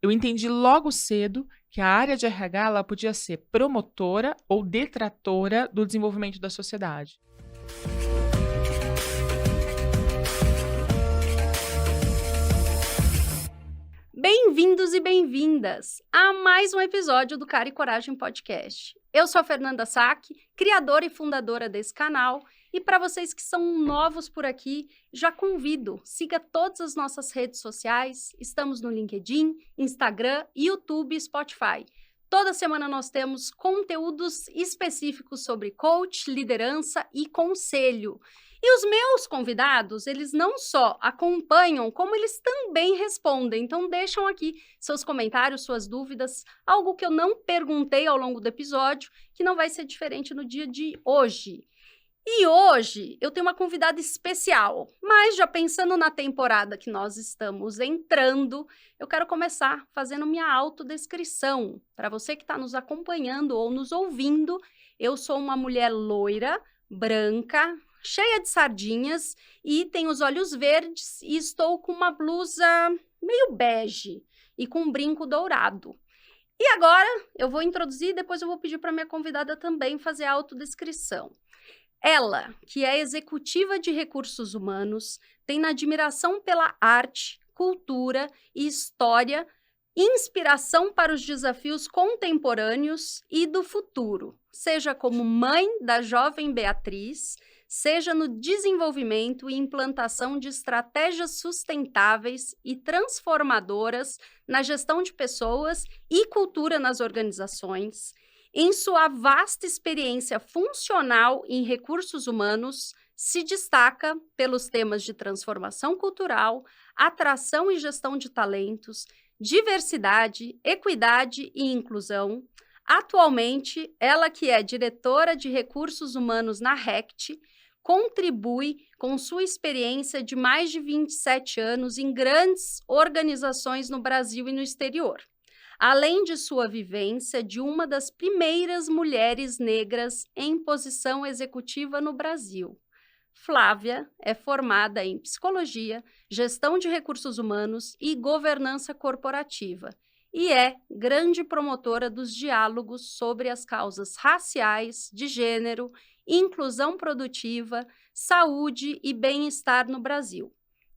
eu entendi logo cedo que a área de RH ela podia ser promotora ou detratora do desenvolvimento da sociedade. Bem-vindos e bem-vindas a mais um episódio do Cara e Coragem Podcast. Eu sou a Fernanda Sack, criadora e fundadora desse canal, e para vocês que são novos por aqui, já convido, siga todas as nossas redes sociais, estamos no LinkedIn, Instagram, YouTube e Spotify. Toda semana nós temos conteúdos específicos sobre coach, liderança e conselho. E os meus convidados, eles não só acompanham, como eles também respondem. Então, deixam aqui seus comentários, suas dúvidas, algo que eu não perguntei ao longo do episódio, que não vai ser diferente no dia de hoje. E hoje eu tenho uma convidada especial, mas já pensando na temporada que nós estamos entrando, eu quero começar fazendo minha autodescrição. Para você que está nos acompanhando ou nos ouvindo, eu sou uma mulher loira, branca, cheia de sardinhas e tenho os olhos verdes e estou com uma blusa meio bege e com um brinco dourado. E agora eu vou introduzir e depois eu vou pedir para minha convidada também fazer a autodescrição. Ela, que é executiva de recursos humanos, tem admiração pela arte, cultura e história, inspiração para os desafios contemporâneos e do futuro, seja como mãe da jovem Beatriz, seja no desenvolvimento e implantação de estratégias sustentáveis e transformadoras na gestão de pessoas e cultura nas organizações. Em sua vasta experiência funcional em recursos humanos, se destaca pelos temas de transformação cultural, atração e gestão de talentos, diversidade, equidade e inclusão. Atualmente, ela que é diretora de recursos humanos na RECT, contribui com sua experiência de mais de 27 anos em grandes organizações no Brasil e no exterior. Além de sua vivência de uma das primeiras mulheres negras em posição executiva no Brasil. Flávia é formada em psicologia, gestão de recursos humanos e governança corporativa e é grande promotora dos diálogos sobre as causas raciais, de gênero, inclusão produtiva, saúde e bem-estar no Brasil.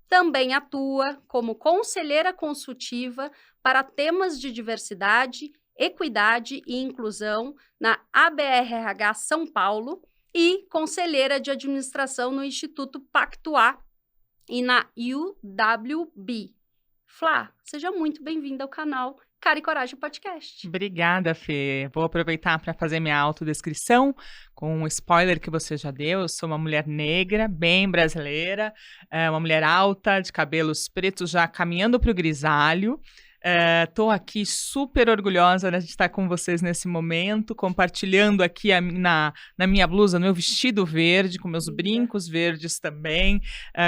Também atua como conselheira consultiva para temas de diversidade, equidade e inclusão na ABRH São Paulo e conselheira de administração no Instituto Pactuar e na UWB. Flá, seja muito bem-vinda ao canal Cara e Coragem Podcast. Obrigada, Fê. Vou aproveitar para fazer minha autodescrição com um spoiler que você já deu. Eu sou uma mulher negra, bem brasileira, uma mulher alta, de cabelos pretos já caminhando para o grisalho. Estou aqui super orgulhosa de estar com vocês nesse momento, compartilhando aqui na minha blusa, no meu vestido verde, com meus brincos verdes também,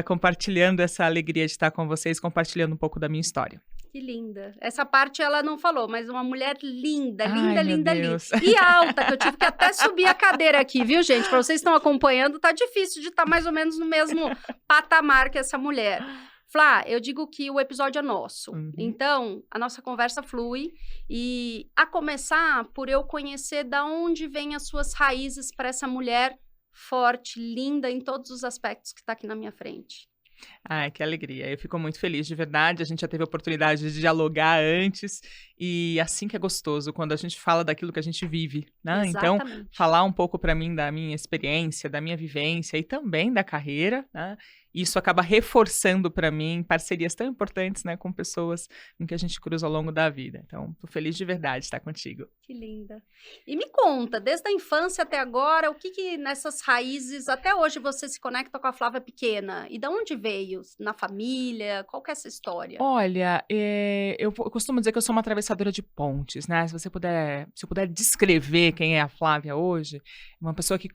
compartilhando essa alegria de estar com vocês, compartilhando um pouco da minha história. Que linda. Essa parte ela não falou, mas uma mulher linda, linda, Ai, linda, meu linda. Deus. E alta, que eu tive que até subir a cadeira aqui, viu, gente? Para vocês que estão acompanhando, tá difícil de estar mais ou menos no mesmo patamar que essa mulher. Flá, eu digo que o episódio é nosso. Então, a nossa conversa flui. E a começar por eu conhecer da onde vêm as suas raízes para essa mulher forte, linda em todos os aspectos que está aqui na minha frente. Ai, que alegria. Eu fico muito feliz, de verdade. A gente já teve a oportunidade de dialogar antes e assim que é gostoso, quando a gente fala daquilo que a gente vive, né? Exatamente. Então, falar um pouco para mim da minha experiência, da minha vivência e também da carreira, né? Isso acaba reforçando para mim parcerias tão importantes, né, com pessoas com que a gente cruza ao longo da vida. Então, tô feliz de verdade de estar contigo. Que linda. E me conta, desde a infância até agora, o que nessas raízes, até hoje você se conecta com a Flávia pequena? E de onde veio? Na família? Qual que é essa história? Olha, eu costumo dizer que eu sou uma atravessadora de pontes, né? Se eu puder descrever quem é a Flávia hoje, uma pessoa que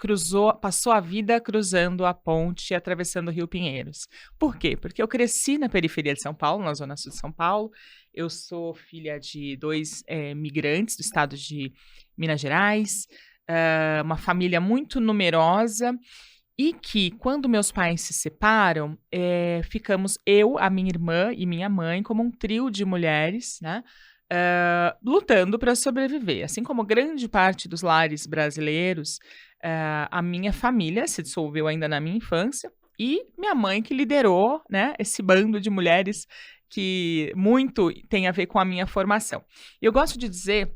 passou a vida cruzando a ponte e atravessando o Rio Pinheiros. Por quê? Porque eu cresci na periferia de São Paulo, na zona sul de São Paulo. Eu sou filha de dois migrantes do estado de Minas Gerais, uma família muito numerosa. E que, quando meus pais se separam, ficamos eu, a minha irmã e minha mãe como um trio de mulheres, né? lutando para sobreviver. Assim como grande parte dos lares brasileiros, a minha família se dissolveu ainda na minha infância e minha mãe que liderou, né, esse bando de mulheres que muito tem a ver com a minha formação. Eu gosto de dizer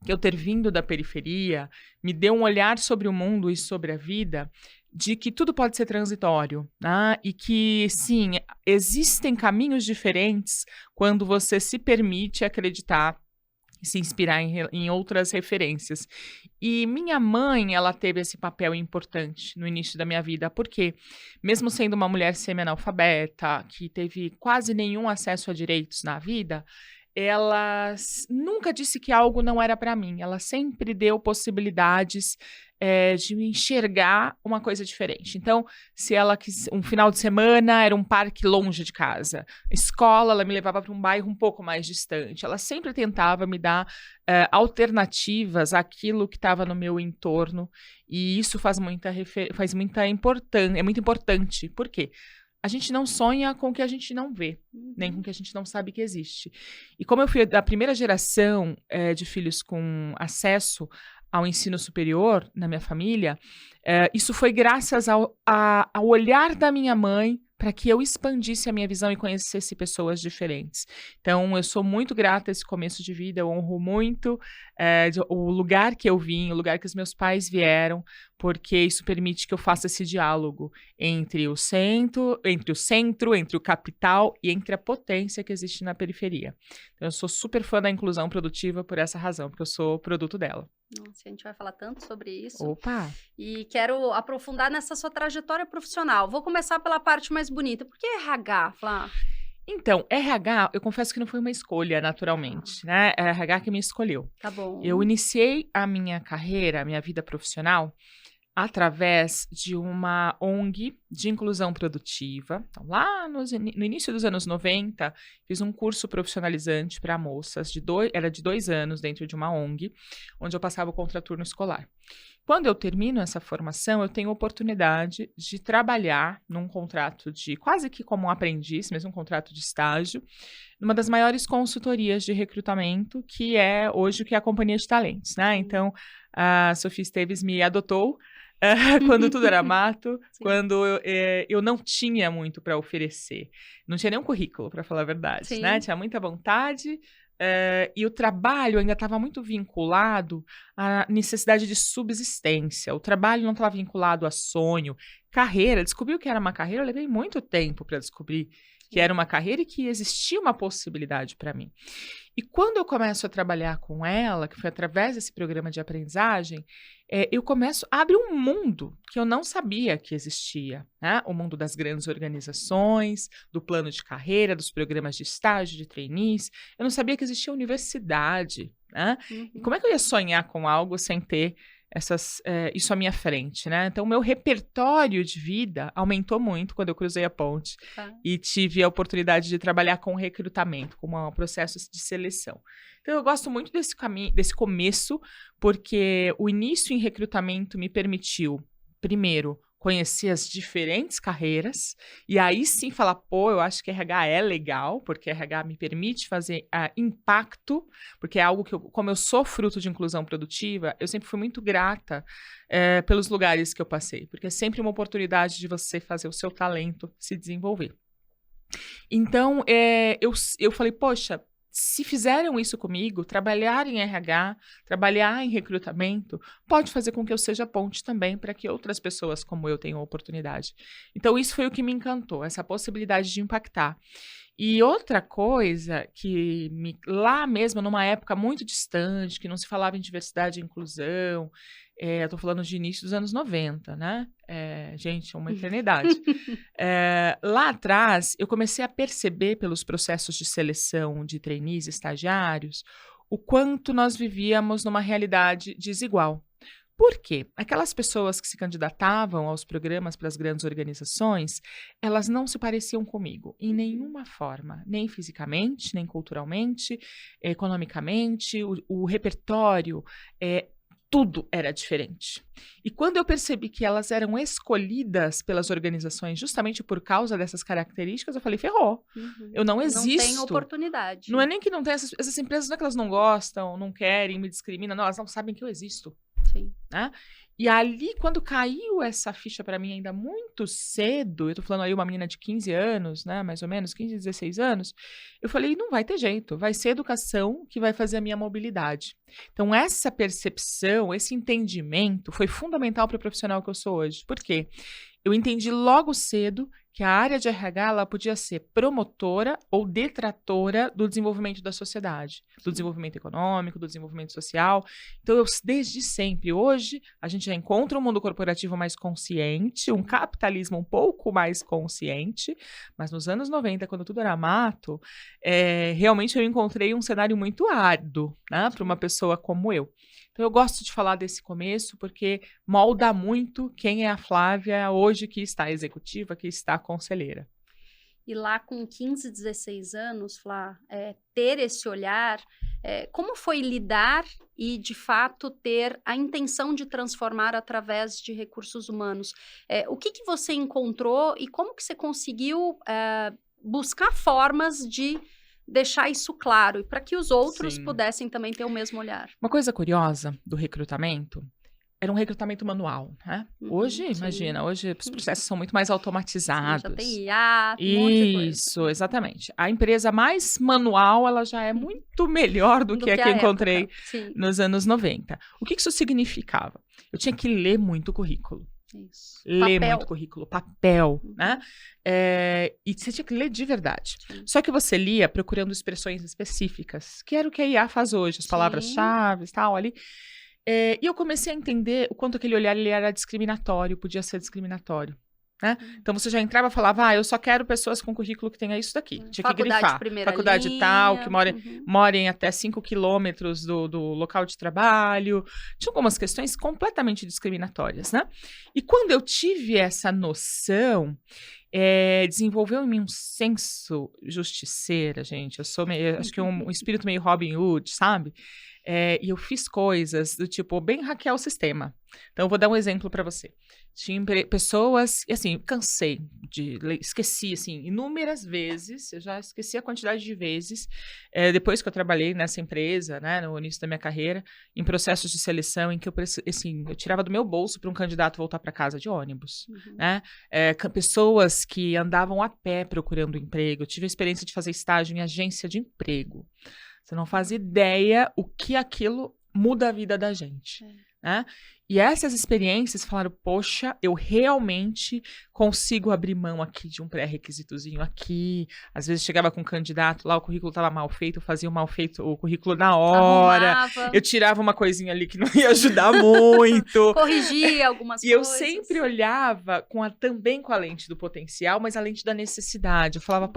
que eu ter vindo da periferia me deu um olhar sobre o mundo e sobre a vida de que tudo pode ser transitório, né? E que, sim, existem caminhos diferentes quando você se permite acreditar e se inspirar em outras referências. E minha mãe, ela teve esse papel importante no início da minha vida, porque mesmo sendo uma mulher semi-analfabeta, que teve quase nenhum acesso a direitos na vida, ela nunca disse que algo não era para mim. Ela sempre deu possibilidades de me enxergar uma coisa diferente. Então, se ela quis um final de semana, era um parque longe de casa. Escola, ela me levava para um bairro um pouco mais distante. Ela sempre tentava me dar alternativas àquilo que estava no meu entorno. E isso é muito importante. Por quê? A gente não sonha com o que a gente não vê, nem com o que a gente não sabe que existe. E como eu fui da primeira geração de filhos com acesso ao ensino superior na minha família, isso foi graças ao olhar da minha mãe para que eu expandisse a minha visão e conhecesse pessoas diferentes. Então, eu sou muito grata a esse começo de vida, eu honro muito o lugar que eu vim, o lugar que os meus pais vieram, porque isso permite que eu faça esse diálogo entre o centro, entre o capital e entre a potência que existe na periferia. Então, eu sou super fã da inclusão produtiva por essa razão, porque eu sou produto dela. Nossa, a gente vai falar tanto sobre isso. Opa! E quero aprofundar nessa sua trajetória profissional. Vou começar pela parte mais bonita. Por que RH, Flá? Então, RH, eu confesso que não foi uma escolha, naturalmente, né? É RH que me escolheu. Tá bom. Eu iniciei a minha carreira, a minha vida profissional, através de uma ONG de inclusão produtiva. Então, lá no início dos anos 90, fiz um curso profissionalizante para moças, era de 2 anos dentro de uma ONG, onde eu passava o contraturno escolar. Quando eu termino essa formação, eu tenho a oportunidade de trabalhar num contrato de quase que como um aprendiz, mesmo um contrato de estágio, numa das maiores consultorias de recrutamento, que é hoje o que é a Companhia de Talentos, né? Então, a Sofia Esteves me adotou quando tudo era mato, quando eu não tinha muito para oferecer. Não tinha nenhum currículo, para falar a verdade, né? Tinha muita vontade. E o trabalho ainda estava muito vinculado à necessidade de subsistência. O trabalho não estava vinculado a sonho, carreira. Descobri o que era uma carreira, eu levei muito tempo para descobrir que era uma carreira e que existia uma possibilidade para mim. E quando eu começo a trabalhar com ela, que foi através desse programa de aprendizagem, abre um mundo que eu não sabia que existia, né? O mundo das grandes organizações, do plano de carreira, dos programas de estágio, de trainees. Eu não sabia que existia universidade, né? E como é que eu ia sonhar com algo sem ter isso à minha frente, né? Então, o meu repertório de vida aumentou muito quando eu cruzei a ponte e tive a oportunidade de trabalhar com recrutamento, com um processo de seleção. Então, eu gosto muito desse caminho, desse começo, porque o início em recrutamento me permitiu, primeiro, conhecer as diferentes carreiras, e aí sim falar, eu acho que RH é legal, porque RH me permite fazer impacto, porque é algo que, como eu sou fruto de inclusão produtiva, eu sempre fui muito grata pelos lugares que eu passei, porque é sempre uma oportunidade de você fazer o seu talento se desenvolver. Então, eu falei, poxa, se fizeram isso comigo, trabalhar em RH, trabalhar em recrutamento, pode fazer com que eu seja ponte também para que outras pessoas como eu tenham oportunidade. Então, isso foi o que me encantou, essa possibilidade de impactar. E outra coisa que lá mesmo, numa época muito distante, que não se falava em diversidade e inclusão, eu tô falando de início dos anos 90, né? Gente, é uma eternidade. Lá atrás, eu comecei a perceber pelos processos de seleção de trainees e estagiários o quanto nós vivíamos numa realidade desigual. Por quê? Aquelas pessoas que se candidatavam aos programas para as grandes organizações, elas não se pareciam comigo em nenhuma forma, nem fisicamente, nem culturalmente, economicamente, o repertório tudo era diferente. E quando eu percebi que elas eram escolhidas pelas organizações justamente por causa dessas características, eu falei, ferrou. Eu não existo. Não tem oportunidade. Não é nem que não tem essas empresas, não é que elas não gostam, não querem, me discriminam, não, elas não sabem que eu existo. Sim. Né? E ali, quando caiu essa ficha para mim ainda muito cedo, eu tô falando aí uma menina de 15 anos, né, mais ou menos, 15, 16 anos, eu falei, não vai ter jeito, vai ser educação que vai fazer a minha mobilidade. Então, essa percepção, esse entendimento foi fundamental para o profissional que eu sou hoje. Por quê? Eu entendi logo cedo que a área de RH ela podia ser promotora ou detratora do desenvolvimento da sociedade, do desenvolvimento econômico, do desenvolvimento social. Então, eu, desde sempre, hoje, a gente já encontra um mundo corporativo mais consciente, um capitalismo um pouco mais consciente, mas nos anos 90, quando tudo era mato, realmente eu encontrei um cenário muito árduo, né, para uma pessoa como eu. Então, eu gosto de falar desse começo porque molda muito quem é a Flávia hoje que está executiva, que está conselheira. E lá com 15, 16 anos, Flá, ter esse olhar, como foi lidar e, de fato, ter a intenção de transformar através de recursos humanos? O que você encontrou e como que você conseguiu buscar formas de deixar isso claro e para que os outros pudessem também ter o mesmo olhar? Uma coisa curiosa do recrutamento era um recrutamento manual, né? Hoje, imagina, hoje os processos são muito mais automatizados. Sim, já tem IA, um monte de coisa. Isso, exatamente. A empresa mais manual, ela já é muito melhor do que a que eu encontrei nos anos 90. O que isso significava? Eu tinha que ler muito currículo. Isso. Ler muito currículo, papel, né? E você tinha que ler de verdade. Sim. Só que você lia procurando expressões específicas, que era o que a IA faz hoje, as palavras-chave e tal, ali. E eu comecei a entender o quanto aquele olhar ele era discriminatório, podia ser discriminatório. Né? Então, você já entrava e falava, eu só quero pessoas com currículo que tenha isso daqui. Tinha que grifar. Faculdade linha, tal, que morem até 5 quilômetros do local de trabalho. Tinha algumas questões completamente discriminatórias, né? E quando eu tive essa noção, desenvolveu em mim um senso justiceira, gente. Eu sou meio, acho que um espírito meio Robin Hood, sabe? E eu fiz coisas do tipo, bem hackear o sistema. Então, eu vou dar um exemplo para você. Tinha pessoas, e assim, cansei de ler, esqueci, assim, inúmeras vezes, eu já esqueci a quantidade de vezes, depois que eu trabalhei nessa empresa, né, no início da minha carreira, em processos de seleção em que eu tirava do meu bolso para um candidato voltar para casa de ônibus, né, pessoas que andavam a pé procurando emprego. Eu tive a experiência de fazer estágio em agência de emprego. Você não faz ideia o que aquilo muda a vida da gente, né? E essas experiências falaram, poxa, eu realmente consigo abrir mão aqui de um pré-requisitozinho aqui. Às vezes chegava com um candidato lá, o currículo estava mal feito, eu fazia o currículo na hora. Arrumava. Eu tirava uma coisinha ali que não ia ajudar muito. Corrigia algumas coisas. E eu sempre olhava também com a lente do potencial, mas a lente da necessidade. Eu falava,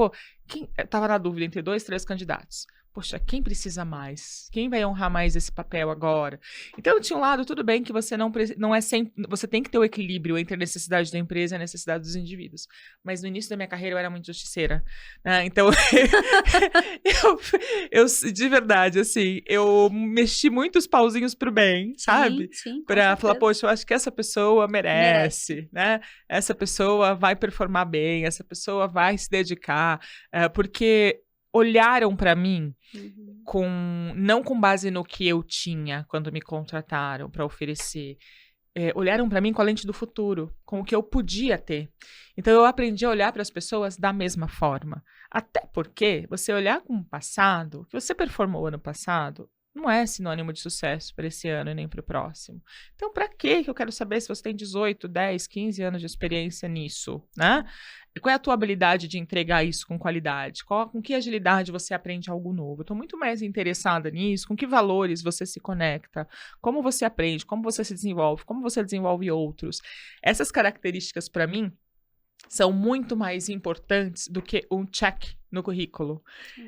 eu tava na dúvida entre 2, 3 candidatos. Poxa, quem precisa mais? Quem vai honrar mais esse papel agora? Então, tinha um lado, tudo bem que você não é sempre... Você tem que ter o equilíbrio entre a necessidade da empresa e a necessidade dos indivíduos. Mas no início da minha carreira, eu era muito justiceira. Né? Então, eu, de verdade, assim, eu mexi muitos pauzinhos pro bem, sabe? Sim, pra falar, poxa, eu acho que essa pessoa merece, né? Essa pessoa vai performar bem, essa pessoa vai se dedicar. Porque... olharam para mim não com base no que eu tinha quando me contrataram para oferecer. Olharam para mim com a lente do futuro, com o que eu podia ter. Então, eu aprendi a olhar para as pessoas da mesma forma. Até porque você olhar com o passado, o que você performou ano passado, não é sinônimo de sucesso para esse ano e nem para o próximo. Então, para que eu quero saber se você tem 18, 10, 15 anos de experiência nisso, né? Qual é a tua habilidade de entregar isso com qualidade? Com que agilidade você aprende algo novo? Eu estou muito mais interessada nisso, com que valores você se conecta, como você aprende, como você se desenvolve, como você desenvolve outros. Essas características, para mim, são muito mais importantes do que um check no currículo.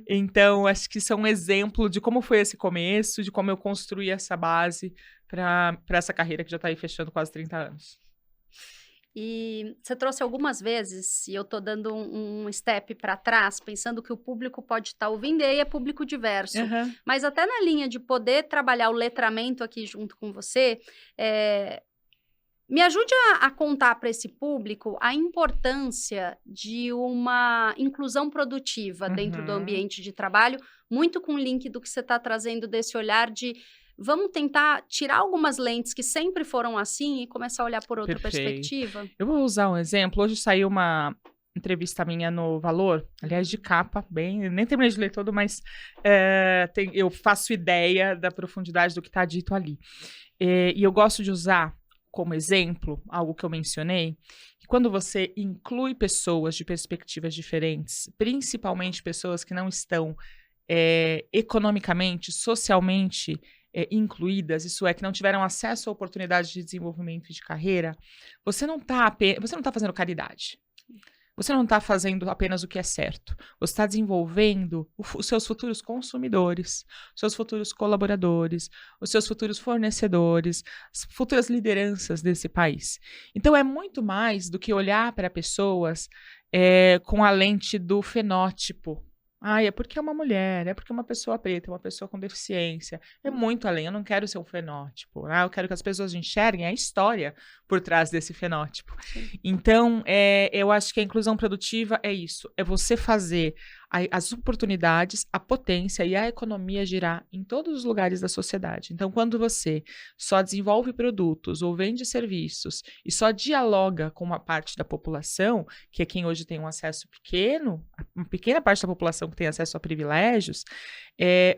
Então, acho que são um exemplo de como foi esse começo, de como eu construí essa base para essa carreira que já está aí fechando quase 30 anos. E você trouxe algumas vezes, e eu tô dando um step para trás, pensando que o público pode estar ouvindo, e aí é público diverso. Aham. Mas até na linha de poder trabalhar o letramento aqui junto com você, me ajude a contar para esse público a importância de uma inclusão produtiva dentro do Uhum. ambiente de trabalho, muito com o link do que você está trazendo desse olhar de vamos tentar tirar algumas lentes que sempre foram assim e começar a olhar por outra Perfeito. perspectiva? Eu vou usar um exemplo. Hoje saiu uma entrevista minha no Valor, aliás, de capa, bem, nem terminei de ler todo, mas eu faço ideia da profundidade do que está dito ali. E eu gosto de usar como exemplo algo que eu mencionei, que quando você inclui pessoas de perspectivas diferentes, principalmente pessoas que não estão economicamente, socialmente incluídas, isso é, que não tiveram acesso a oportunidades de desenvolvimento e de carreira, você não está fazendo caridade. Você não está fazendo apenas o que é certo. Você está desenvolvendo os seus futuros consumidores, seus futuros colaboradores, os seus futuros fornecedores, as futuras lideranças desse país. Então, é muito mais do que olhar para pessoas com a lente do fenótipo. É porque é uma mulher, é porque é uma pessoa preta, é uma pessoa com deficiência. É muito além, eu não quero ser um fenótipo. Eu quero que as pessoas enxerguem a história por trás desse fenótipo. Sim. Então, eu acho que a inclusão produtiva é isso. É você fazer as oportunidades, a potência e a economia girar em todos os lugares da sociedade. Então, quando você só desenvolve produtos ou vende serviços e só dialoga com uma parte da população, que é quem hoje tem um acesso pequeno, uma pequena parte da população que tem acesso a privilégios,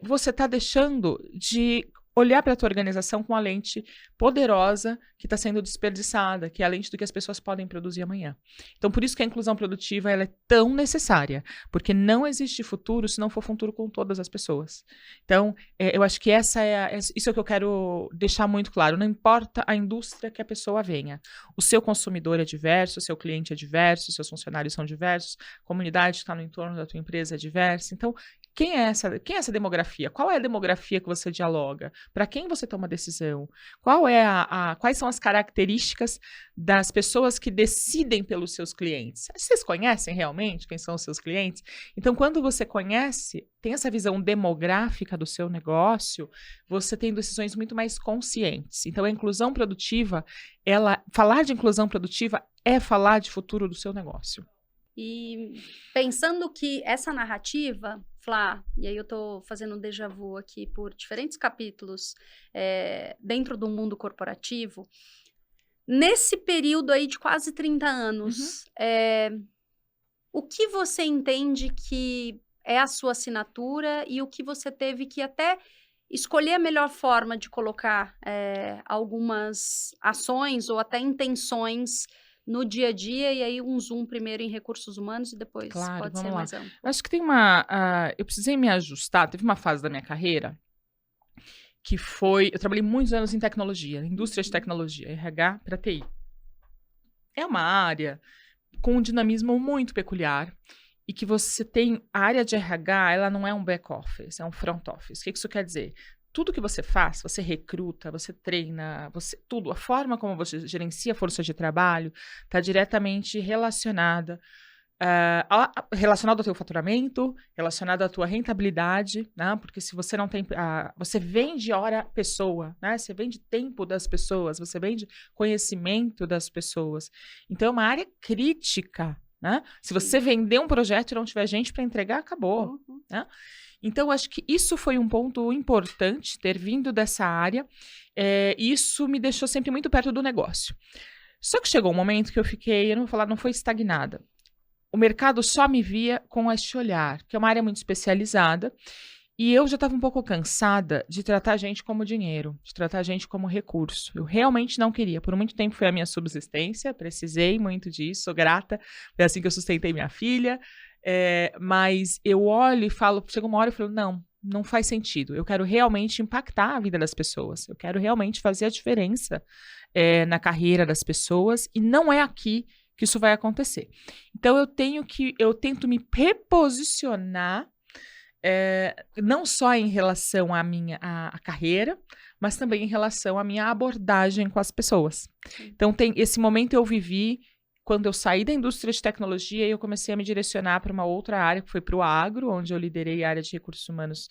você está deixando de olhar para a tua organização com a lente poderosa que está sendo desperdiçada, que é a lente do que as pessoas podem produzir amanhã. Então, por isso que a inclusão produtiva ela é tão necessária, porque não existe futuro se não for futuro com todas as pessoas. Então, eu acho que isso é o que eu quero deixar muito claro. Não importa a indústria que a pessoa venha. O seu consumidor é diverso, o seu cliente é diverso, os seus funcionários são diversos, a comunidade que está no entorno da tua empresa é diversa. Então, quem é essa demografia? Qual é a demografia que você dialoga? Para quem você toma decisão? Quais são as características das pessoas que decidem pelos seus clientes? Vocês conhecem realmente quem são os seus clientes? Então, quando você conhece, tem essa visão demográfica do seu negócio, você tem decisões muito mais conscientes. Então, a inclusão produtiva, falar de inclusão produtiva é falar de futuro do seu negócio. E pensando que essa narrativa, Flá, e aí eu tô fazendo um déjà vu aqui por diferentes capítulos dentro do mundo corporativo, nesse período aí de quase 30 anos, o que você entende que é a sua assinatura e o que você teve que até escolher a melhor forma de colocar algumas ações ou até intenções no dia a dia, e aí um zoom primeiro em recursos humanos e depois Claro, pode vamos ser lá. mais amplo. Acho que tem eu precisei me ajustar, teve uma fase da minha carreira que eu trabalhei muitos anos em tecnologia, indústria de tecnologia, RH para TI. É uma área com um dinamismo muito peculiar e que você tem, a área de RH, ela não é um back office, é um front office. O que isso quer dizer? Tudo que você faz, você recruta, você treina, tudo, a forma como você gerencia a força de trabalho está diretamente relacionada relacionado ao teu faturamento, relacionado à tua rentabilidade, né? Porque se você não tem, você vende hora pessoa, né? Você vende tempo das pessoas, você vende conhecimento das pessoas. Então é uma área crítica, né? Se você vender um projeto e não tiver gente para entregar, acabou, né? Então, acho que isso foi um ponto importante, ter vindo dessa área. Isso me deixou sempre muito perto do negócio. Só que chegou um momento que eu não vou falar, não foi estagnada. O mercado só me via com este olhar, que é uma área muito especializada, e eu já estava um pouco cansada de tratar a gente como dinheiro, de tratar a gente como recurso. Eu realmente não queria. Por muito tempo foi a minha subsistência, precisei muito disso, sou grata. Foi assim que eu sustentei minha filha. Mas eu olho e falo, chega uma hora e falo, não faz sentido. Eu quero realmente impactar a vida das pessoas. Eu quero realmente fazer a diferença na carreira das pessoas, e não é aqui que isso vai acontecer. Então, eu tento me reposicionar, não só em relação à minha carreira, mas também em relação à minha abordagem com as pessoas. Então, esse momento eu vivi quando eu saí da indústria de tecnologia, eu comecei a me direcionar para uma outra área, que foi para o agro, onde eu liderei a área de recursos humanos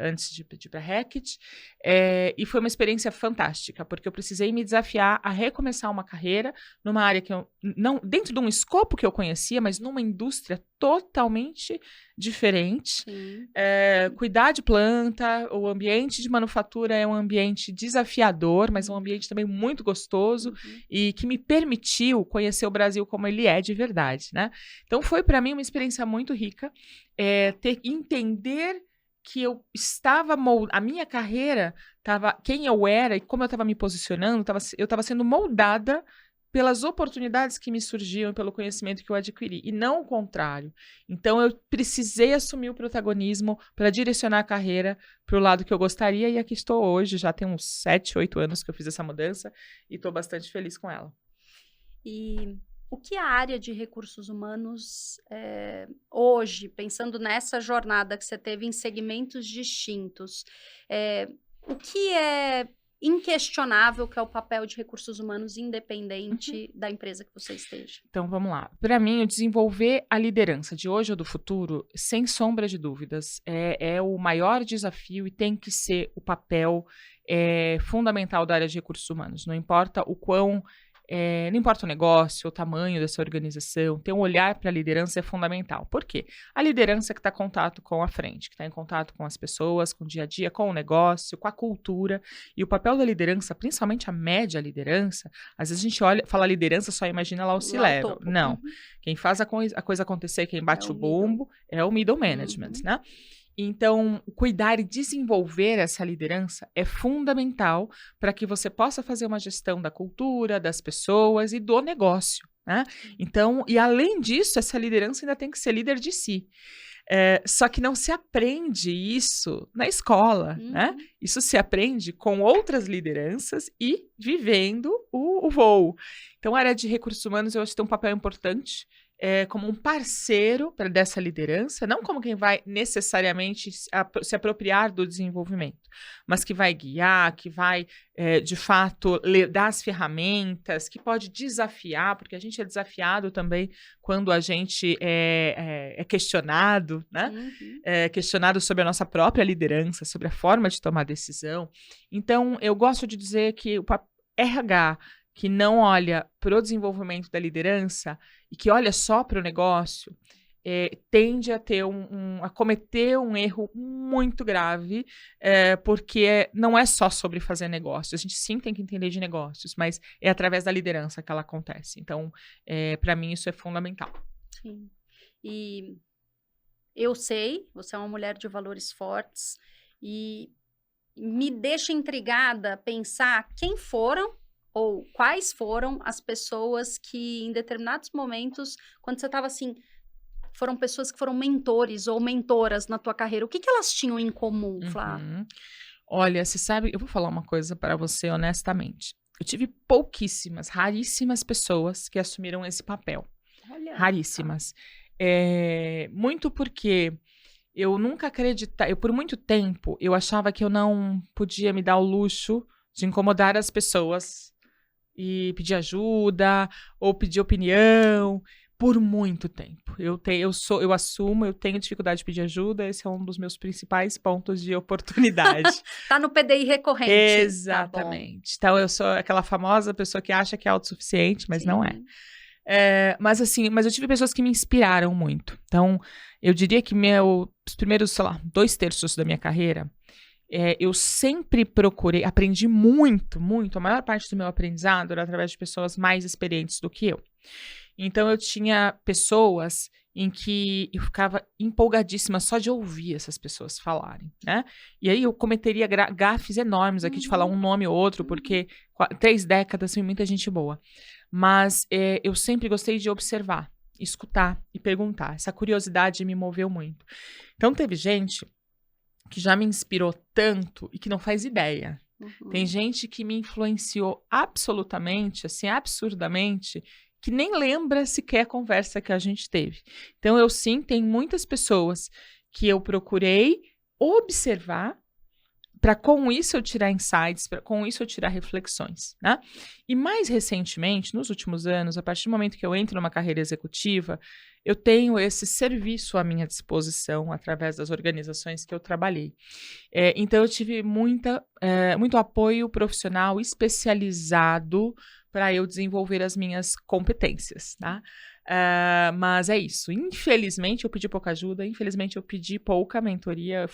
antes de ir para a Hackett. E foi uma experiência fantástica, porque eu precisei me desafiar a recomeçar uma carreira numa área que eu não, dentro de um escopo que eu conhecia, mas numa indústria totalmente diferente. Cuidar de planta, o ambiente de manufatura é um ambiente desafiador, mas um ambiente também muito gostoso e que me permitiu conhecer o Brasil como ele é de verdade, né? Então foi para mim uma experiência muito rica, entender que eu estava a minha carreira quem eu era e como eu estava me posicionando, eu estava sendo moldada pelas oportunidades que me surgiam e pelo conhecimento que eu adquiri, e não o contrário. Então, eu precisei assumir o protagonismo para direcionar a carreira para o lado que eu gostaria, e aqui estou hoje, já tem uns 7, 8 anos que eu fiz essa mudança, e estou bastante feliz com ela. E o que a área de recursos humanos, hoje, pensando nessa jornada que você teve em segmentos distintos, o que é inquestionável que é o papel de recursos humanos independente da empresa que você esteja? Então, vamos lá. Para mim, o desenvolver a liderança de hoje ou do futuro, sem sombra de dúvidas, é o maior desafio e tem que ser o papel fundamental da área de recursos humanos. Não importa o quão... não importa o negócio, o tamanho dessa organização, ter um olhar para a liderança é fundamental. Por quê? A liderança que está em contato com a frente, que está em contato com as pessoas, com o dia a dia, com o negócio, com a cultura. E o papel da liderança, principalmente a média liderança, às vezes a gente fala liderança, só imagina lá o C-level. Não. Quem faz a coisa acontecer, quem bate o bumbo, é o middle management, né? Então, cuidar e desenvolver essa liderança é fundamental para que você possa fazer uma gestão da cultura, das pessoas e do negócio, né? Então, e além disso, essa liderança ainda tem que ser líder de si. Só que não se aprende isso na escola, né? Isso se aprende com outras lideranças e vivendo o voo. Então, a área de recursos humanos, eu acho que tem um papel importante como um parceiro dessa liderança, não como quem vai necessariamente se apropriar do desenvolvimento, mas que vai guiar, que vai, de fato, dar as ferramentas, que pode desafiar, porque a gente é desafiado também quando a gente é questionado, né? Questionado sobre a nossa própria liderança, sobre a forma de tomar decisão. Então, eu gosto de dizer que o RH que não olha para o desenvolvimento da liderança e que olha só para o negócio, tende a ter a cometer um erro muito grave, porque não é só sobre fazer negócios. A gente sim tem que entender de negócios, mas é através da liderança que ela acontece. Então, para mim, isso é fundamental. Sim. E eu sei, você é uma mulher de valores fortes e me deixa intrigada pensar quem foram ou quais foram as pessoas que, em determinados momentos, quando você estava assim, foram pessoas que foram mentores ou mentoras na tua carreira. O que elas tinham em comum, Flávia? Olha, você sabe, eu vou falar uma coisa para você honestamente. Eu tive pouquíssimas, raríssimas pessoas que assumiram esse papel. Olha. Raríssimas. Muito porque eu nunca acreditava, por muito tempo, eu achava que eu não podia me dar o luxo de incomodar as pessoas e pedir ajuda ou pedir opinião por muito tempo. Eu assumo, eu tenho dificuldade de pedir ajuda, esse é um dos meus principais pontos de oportunidade. Tá no PDI recorrente. Exatamente. Então, eu sou aquela famosa pessoa que acha que é autossuficiente, mas não é. Mas eu tive pessoas que me inspiraram muito. Então, eu diria que os primeiros, 2/3 da minha carreira, eu sempre aprendi muito, muito. A maior parte do meu aprendizado era através de pessoas mais experientes do que eu. Então, eu tinha pessoas em que eu ficava empolgadíssima só de ouvir essas pessoas falarem, né? E aí eu cometeria gafes enormes aqui de falar um nome ou outro, porque 3 décadas tem muita gente boa. Mas eu sempre gostei de observar, escutar e perguntar. Essa curiosidade me moveu muito. Então, teve gente que já me inspirou tanto e que não faz ideia. Tem gente que me influenciou absolutamente, assim, absurdamente, que nem lembra sequer a conversa que a gente teve. Então, tem muitas pessoas que eu procurei observar para com isso eu tirar insights, para com isso eu tirar reflexões, né? E mais recentemente, nos últimos anos, a partir do momento que eu entro numa carreira executiva, eu tenho esse serviço à minha disposição através das organizações que eu trabalhei. Então, eu tive muito apoio profissional especializado para eu desenvolver as minhas competências, tá? Mas é isso. Infelizmente, eu pedi pouca ajuda. Infelizmente, eu pedi pouca mentoria.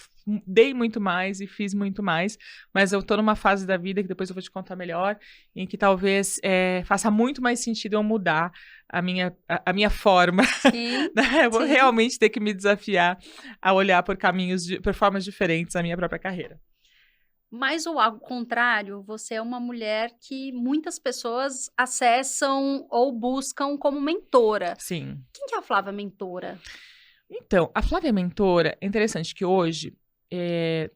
Dei muito mais e fiz muito mais. Mas eu tô numa fase da vida que depois eu vou te contar melhor, em que talvez faça muito mais sentido eu mudar a minha forma. Sim, Né? Eu vou sim. realmente ter que me desafiar a olhar por por formas diferentes na minha própria carreira. Mas ao contrário, você é uma mulher que muitas pessoas acessam ou buscam como mentora. Sim. Quem que é a Flávia Mentora? Então, a Flávia Mentora, é interessante que hoje,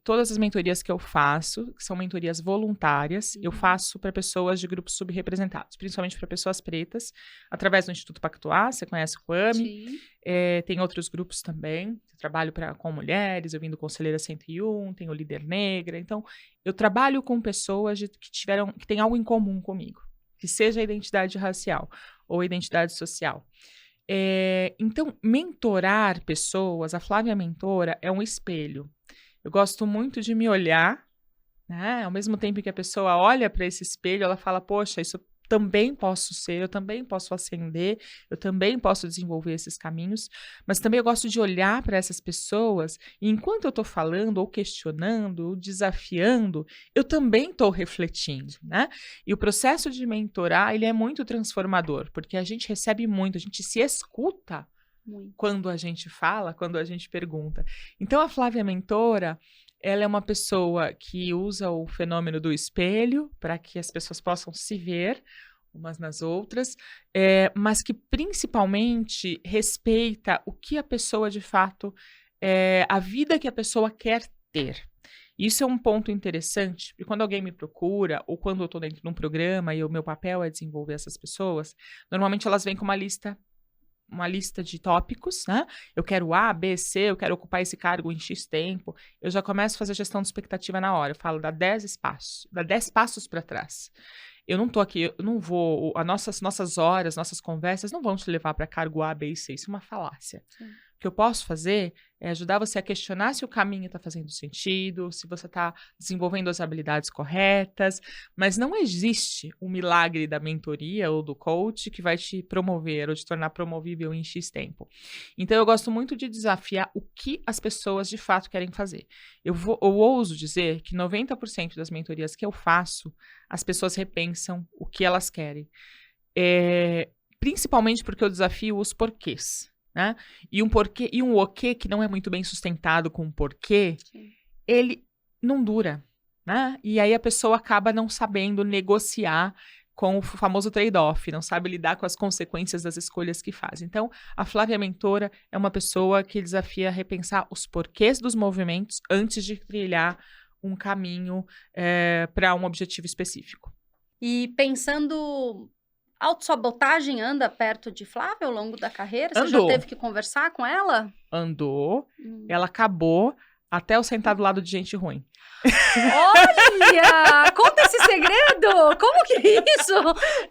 todas as mentorias que eu faço, que são mentorias voluntárias, eu faço para pessoas de grupos subrepresentados, principalmente para pessoas pretas, através do Instituto Pactuá, você conhece o Kwame, Sim. tem outros grupos também, eu trabalho com mulheres, eu vim do Conselheira 101, tenho Líder Negra, então eu trabalho com pessoas que têm algo em comum comigo, que seja a identidade racial ou a identidade social. Então, mentorar pessoas, a Flávia Mentora é um espelho. Eu gosto muito de me olhar, né? Ao mesmo tempo que a pessoa olha para esse espelho, ela fala, poxa, isso também posso ser, eu também posso ascender, eu também posso desenvolver esses caminhos, mas também eu gosto de olhar para essas pessoas e enquanto eu estou falando, ou questionando, ou desafiando, eu também estou refletindo, né? E o processo de mentorar, ele é muito transformador, porque a gente recebe muito, a gente se escuta Muito. quando a gente fala, quando a gente pergunta. Então, a Flávia Mentora, ela é uma pessoa que usa o fenômeno do espelho para que as pessoas possam se ver umas nas outras, mas que principalmente respeita o que a pessoa de fato, a vida que a pessoa quer ter. Isso é um ponto interessante, porque quando alguém me procura, ou quando eu estou dentro de um programa e o meu papel é desenvolver essas pessoas, normalmente elas vêm com uma lista de tópicos, né? Eu quero A, B, C, eu quero ocupar esse cargo em X tempo. Eu já começo a fazer gestão de expectativa na hora. Eu falo, dá 10 passos para trás. Eu não tô aqui, eu não vou, nossas horas, nossas conversas não vão te levar para cargo A, B e C. Isso é uma falácia. Sim. O que eu posso fazer é ajudar você a questionar se o caminho está fazendo sentido, se você está desenvolvendo as habilidades corretas, mas não existe um milagre da mentoria ou do coach que vai te promover ou te tornar promovível em X tempo. Então, eu gosto muito de desafiar o que as pessoas de fato querem fazer. Eu ouso dizer que 90% das mentorias que eu faço, as pessoas repensam o que elas querem. Principalmente porque eu desafio os porquês. Né? E um porquê e um o quê que não é muito bem sustentado com um porquê, Sim. ele não dura, né? E aí a pessoa acaba não sabendo negociar com o famoso trade-off, não sabe lidar com as consequências das escolhas que faz. Então, a Flávia Mentora é uma pessoa que desafia a repensar os porquês dos movimentos antes de trilhar um caminho para um objetivo específico. E pensando, autossabotagem anda perto de Flávia ao longo da carreira? Você Andou. já teve que conversar com ela? Andou, ela acabou até eu sentar do lado de gente ruim. Olha! Conta esse segredo! Como que é isso?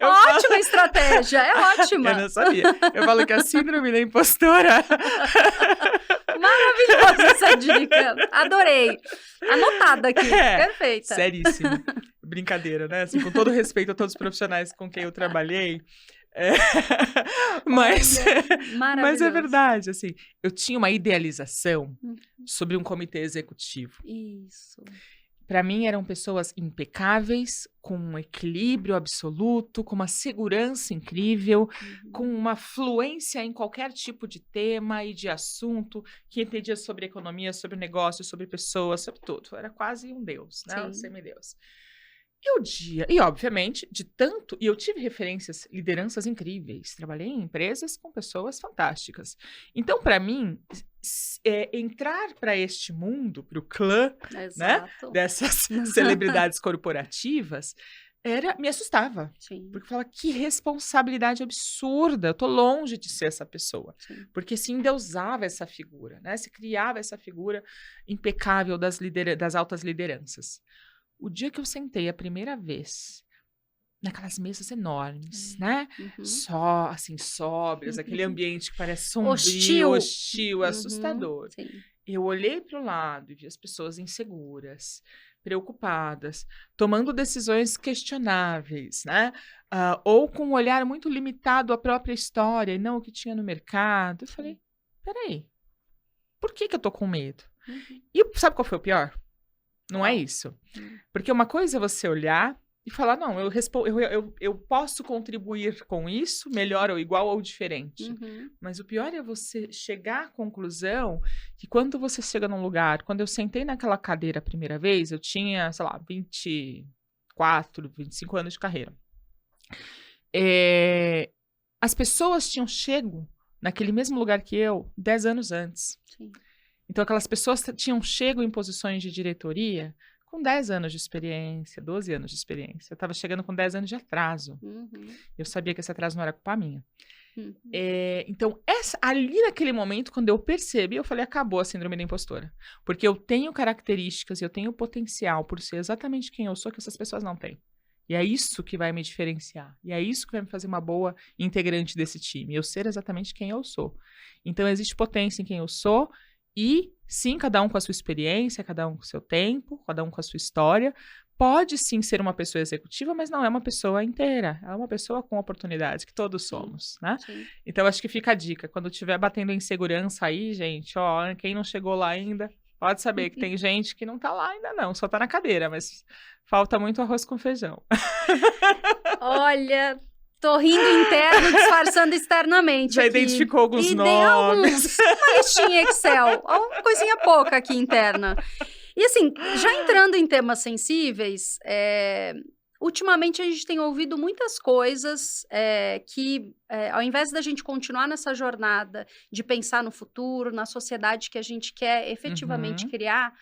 Ótima estratégia, é ótima. Eu não sabia. Eu falo que a síndrome da impostora... Maravilhosa essa dica. Adorei. Anotada aqui. Perfeita. Seríssimo. Brincadeira, né? Assim, com todo respeito a todos os profissionais com quem eu trabalhei. Mas é verdade, assim. Eu tinha uma idealização sobre um comitê executivo. Isso. Para mim, eram pessoas impecáveis, com um equilíbrio absoluto, com uma segurança incrível, com uma fluência em qualquer tipo de tema e de assunto, que entendia sobre economia, sobre negócio, sobre pessoas, sobre tudo. Era quase um deus, né? Um semideus. E obviamente, e eu tive lideranças incríveis, trabalhei em empresas com pessoas fantásticas. Então, para mim, entrar para este mundo, para o clã, né, dessas celebridades corporativas, me assustava. Sim. Porque eu falava, que responsabilidade absurda. Eu tô longe de ser essa pessoa. Sim. Porque se endeusava essa figura, né? Se criava essa figura impecável das altas lideranças. O dia que eu sentei a primeira vez naquelas mesas enormes, né? Só, assim, sóbrias, aquele ambiente que parece sombrio, hostil, assustador. Sim. Eu olhei para o lado e vi as pessoas inseguras, preocupadas, tomando decisões questionáveis, né? Ou com um olhar muito limitado à própria história e não o que tinha no mercado. Eu falei, peraí, por que eu tô com medo? E sabe qual foi o pior? Não é isso. Porque uma coisa é você olhar e falar, não, eu posso contribuir com isso, melhor ou igual ou diferente. Mas o pior é você chegar à conclusão que quando você chega num lugar, quando eu sentei naquela cadeira a primeira vez, eu tinha, sei lá, 24, 25 anos de carreira. As pessoas tinham chego naquele mesmo lugar que eu 10 anos antes. Sim. Então, aquelas pessoas tinham chego em posições de diretoria com 10 anos de experiência, 12 anos de experiência. Eu estava chegando com 10 anos de atraso. Eu sabia que esse atraso não era culpa minha. Então, ali naquele momento, quando eu percebi, eu falei, acabou a síndrome da impostora. Porque eu tenho características, eu tenho potencial por ser exatamente quem eu sou que essas pessoas não têm. E é isso que vai me diferenciar. E é isso que vai me fazer uma boa integrante desse time. Eu ser exatamente quem eu sou. Então, existe potência em quem eu sou. E, sim, cada um com a sua experiência, cada um com o seu tempo, cada um com a sua história. Pode, sim, ser uma pessoa executiva, mas não é uma pessoa inteira. É uma pessoa com oportunidades, que todos somos, né? Sim. Então, acho que fica a dica. Quando estiver batendo insegurança aí, gente, ó, quem não chegou lá ainda, pode saber que tem gente que não tá lá ainda não, só tá na cadeira, mas falta muito arroz com feijão. Olha... Tô rindo interno, disfarçando externamente. Já aqui. identificou alguns nomes. Uma listinha Excel. Uma coisinha pouca aqui interna. E assim, já entrando em temas sensíveis, ultimamente a gente tem ouvido muitas coisas que, ao invés da gente continuar nessa jornada de pensar no futuro, na sociedade que a gente quer efetivamente criar,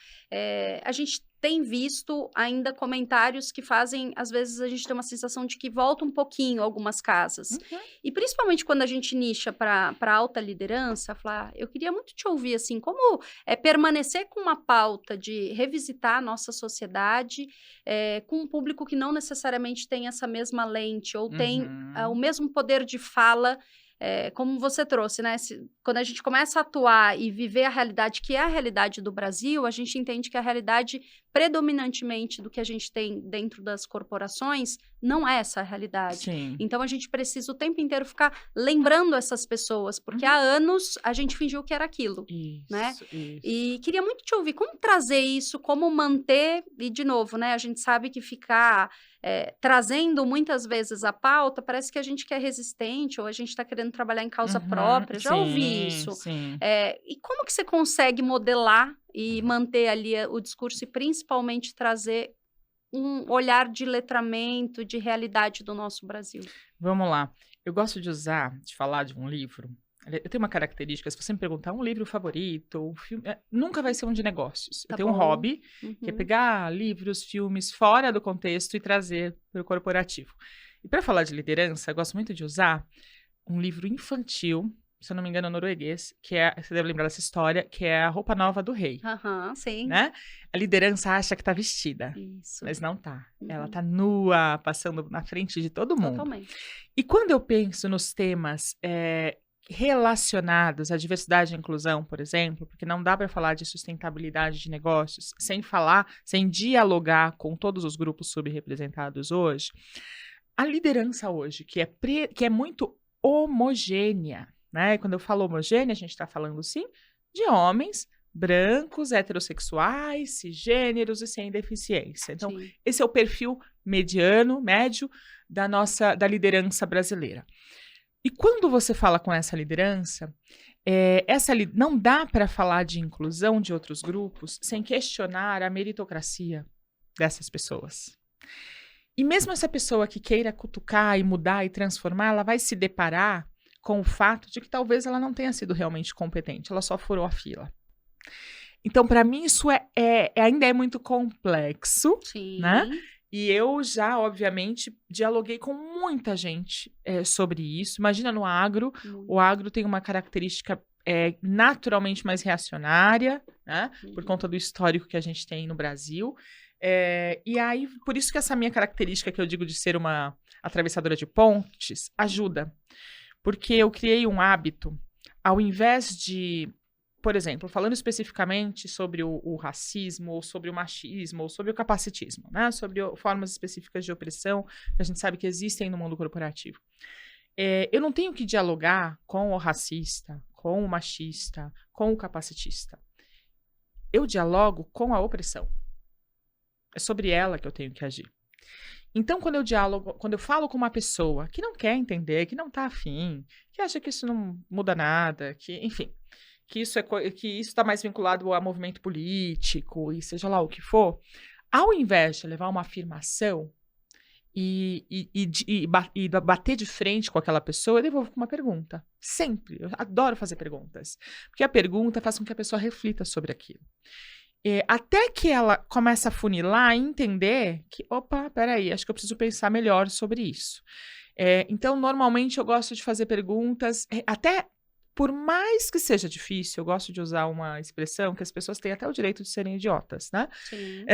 a gente tem visto ainda comentários que fazem, às vezes, a gente tem uma sensação de que volta um pouquinho algumas casas. E principalmente quando a gente nicha para alta liderança, falar, eu queria muito te ouvir, assim, como permanecer com uma pauta de revisitar a nossa sociedade com um público que não necessariamente tem essa mesma lente ou tem o mesmo poder de fala, como você trouxe, né? Quando a gente começa a atuar e viver a realidade que é a realidade do Brasil, a gente entende que a realidade predominantemente do que a gente tem dentro das corporações não é essa a realidade. Sim. Então, a gente precisa o tempo inteiro ficar lembrando essas pessoas, porque há anos a gente fingiu que era aquilo, né? Isso. E queria muito te ouvir, como trazer isso, como manter, e de novo, né? A gente sabe que ficar trazendo muitas vezes a pauta, parece que a gente quer resistente ou a gente está querendo trabalhar em causa própria. Já ouvi isso. Sim. E como que você consegue modelar e manter ali o discurso e principalmente trazer um olhar de letramento, de realidade do nosso Brasil? Vamos lá. Eu gosto de falar de um livro. Eu tenho uma característica, se você me perguntar um livro favorito, um filme, nunca vai ser um de negócios. Eu tenho um hobby, que é pegar livros, filmes fora do contexto e trazer para o corporativo. E para falar de liderança, eu gosto muito de usar um livro infantil, se eu não me engano, norueguês, que você deve lembrar dessa história, que é A Roupa Nova do Rei. Sim. Né? A liderança acha que tá vestida, mas não tá. Ela tá nua, passando na frente de todo mundo. Totalmente. E quando eu penso nos temas relacionados à diversidade e inclusão, por exemplo, porque não dá para falar de sustentabilidade de negócios sem dialogar com todos os grupos subrepresentados hoje, a liderança hoje, que é muito homogênea, né? Quando eu falo homogênea, a gente está falando, sim, de homens brancos, heterossexuais, cisgêneros e sem deficiência. Então, esse é o perfil médio da liderança brasileira. E quando você fala com essa liderança, não dá para falar de inclusão de outros grupos sem questionar a meritocracia dessas pessoas. E mesmo essa pessoa que queira cutucar e mudar e transformar, ela vai se deparar com o fato de que talvez ela não tenha sido realmente competente, ela só furou a fila. Então, para mim, isso ainda é muito complexo, né? E eu já, obviamente, dialoguei com muita gente sobre isso. Imagina no agro, o agro tem uma característica naturalmente mais reacionária, né? Por conta do histórico que a gente tem no Brasil. E aí, por isso que essa minha característica que eu digo de ser uma atravessadora de pontes ajuda. Porque eu criei um hábito, ao invés de, por exemplo, falando especificamente sobre o racismo, ou sobre o machismo, ou sobre o capacitismo, né? Sobre formas específicas de opressão que a gente sabe que existem no mundo corporativo. Eu não tenho que dialogar com o racista, com o machista, com o capacitista. Eu dialogo com a opressão. É sobre ela que eu tenho que agir. Então, quando eu falo com uma pessoa que não quer entender, que não está afim, que acha que isso não muda nada, que, enfim, que isso está mais vinculado a movimento político e seja lá o que for, ao invés de levar uma afirmação e bater de frente com aquela pessoa, eu devolvo com uma pergunta. Sempre. Eu adoro fazer perguntas. Porque a pergunta faz com que a pessoa reflita sobre aquilo. Até que ela começa a funilar e entender que, opa, peraí, acho que eu preciso pensar melhor sobre isso. Então, normalmente, eu gosto de fazer perguntas, até por mais que seja difícil, eu gosto de usar uma expressão que as pessoas têm até o direito de serem idiotas, né? Sim.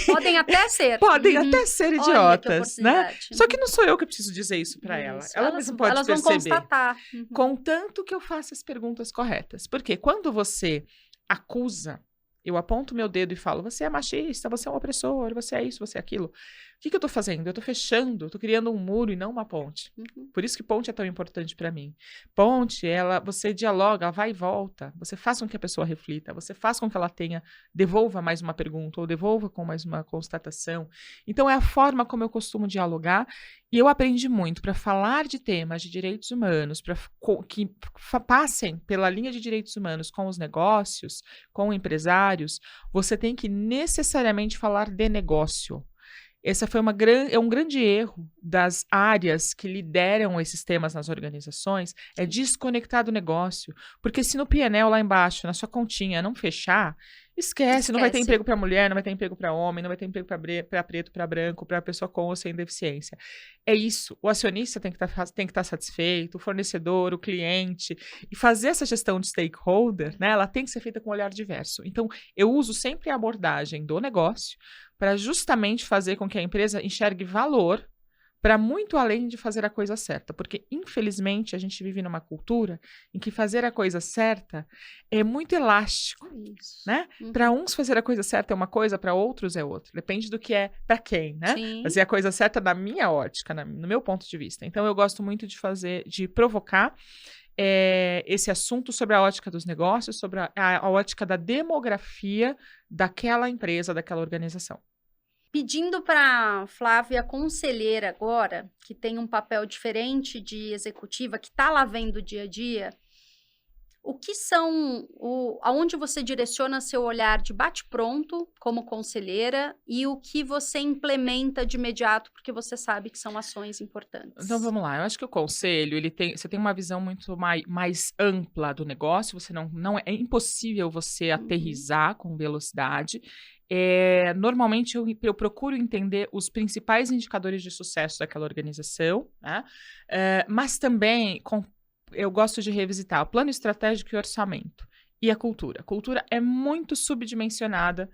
Podem até ser. Podem até ser idiotas, né? Só que Uhum. não sou eu que preciso dizer isso para ela. Ela mesma pode elas perceber. Vão constatar. Uhum. Contanto que eu faça as perguntas corretas. Porque quando você acusa, eu aponto meu dedo e falo, você é machista, você é um opressor, você é isso, você é aquilo. O que eu tô fazendo? Eu tô fechando, tô criando um muro e não uma ponte. Uhum. Por isso que ponte é tão importante para mim. Ponte, você dialoga, ela vai e volta. Você faz com que a pessoa reflita, você faz com que ela devolva mais uma pergunta ou devolva com mais uma constatação. Então, é a forma como eu costumo dialogar. E eu aprendi muito para falar de temas de direitos humanos, para que passem pela linha de direitos humanos com os negócios, com empresários, você tem que necessariamente falar de negócio. Esse é um grande erro das áreas que lideram esses temas nas organizações, é desconectar do negócio. Porque se no PNL lá embaixo, na sua continha, não fechar, esquece. Não vai ter emprego para mulher, não vai ter emprego para homem, não vai ter emprego para preto, para branco, para pessoa com ou sem deficiência. É isso. O acionista tem que estar satisfeito, o fornecedor, o cliente. E fazer essa gestão de stakeholder, né, ela tem que ser feita com um olhar diverso. Então, eu uso sempre a abordagem do negócio para justamente fazer com que a empresa enxergue valor para muito além de fazer a coisa certa. Porque, infelizmente, a gente vive numa cultura em que fazer a coisa certa é muito elástico, né? Uhum. Para uns, fazer a coisa certa é uma coisa, para outros é outra. Depende do que é para quem, né? Sim. Fazer a coisa certa da minha ótica, no meu ponto de vista. Então, eu gosto muito de provocar esse assunto sobre a ótica dos negócios, sobre a ótica da demografia daquela empresa, daquela organização. Pedindo para Flávia, conselheira agora, que tem um papel diferente de executiva, que está lá vendo o dia a dia, o que são, aonde você direciona seu olhar de bate-pronto como conselheira e o que você implementa de imediato, porque você sabe que são ações importantes? Então, vamos lá. Eu acho que o conselho, você tem uma visão muito mais ampla do negócio, é impossível você aterrissar com velocidade. Normalmente, eu procuro entender os principais indicadores de sucesso daquela organização, né? Mas também eu gosto de revisitar o plano estratégico e orçamento e a cultura. A cultura é muito subdimensionada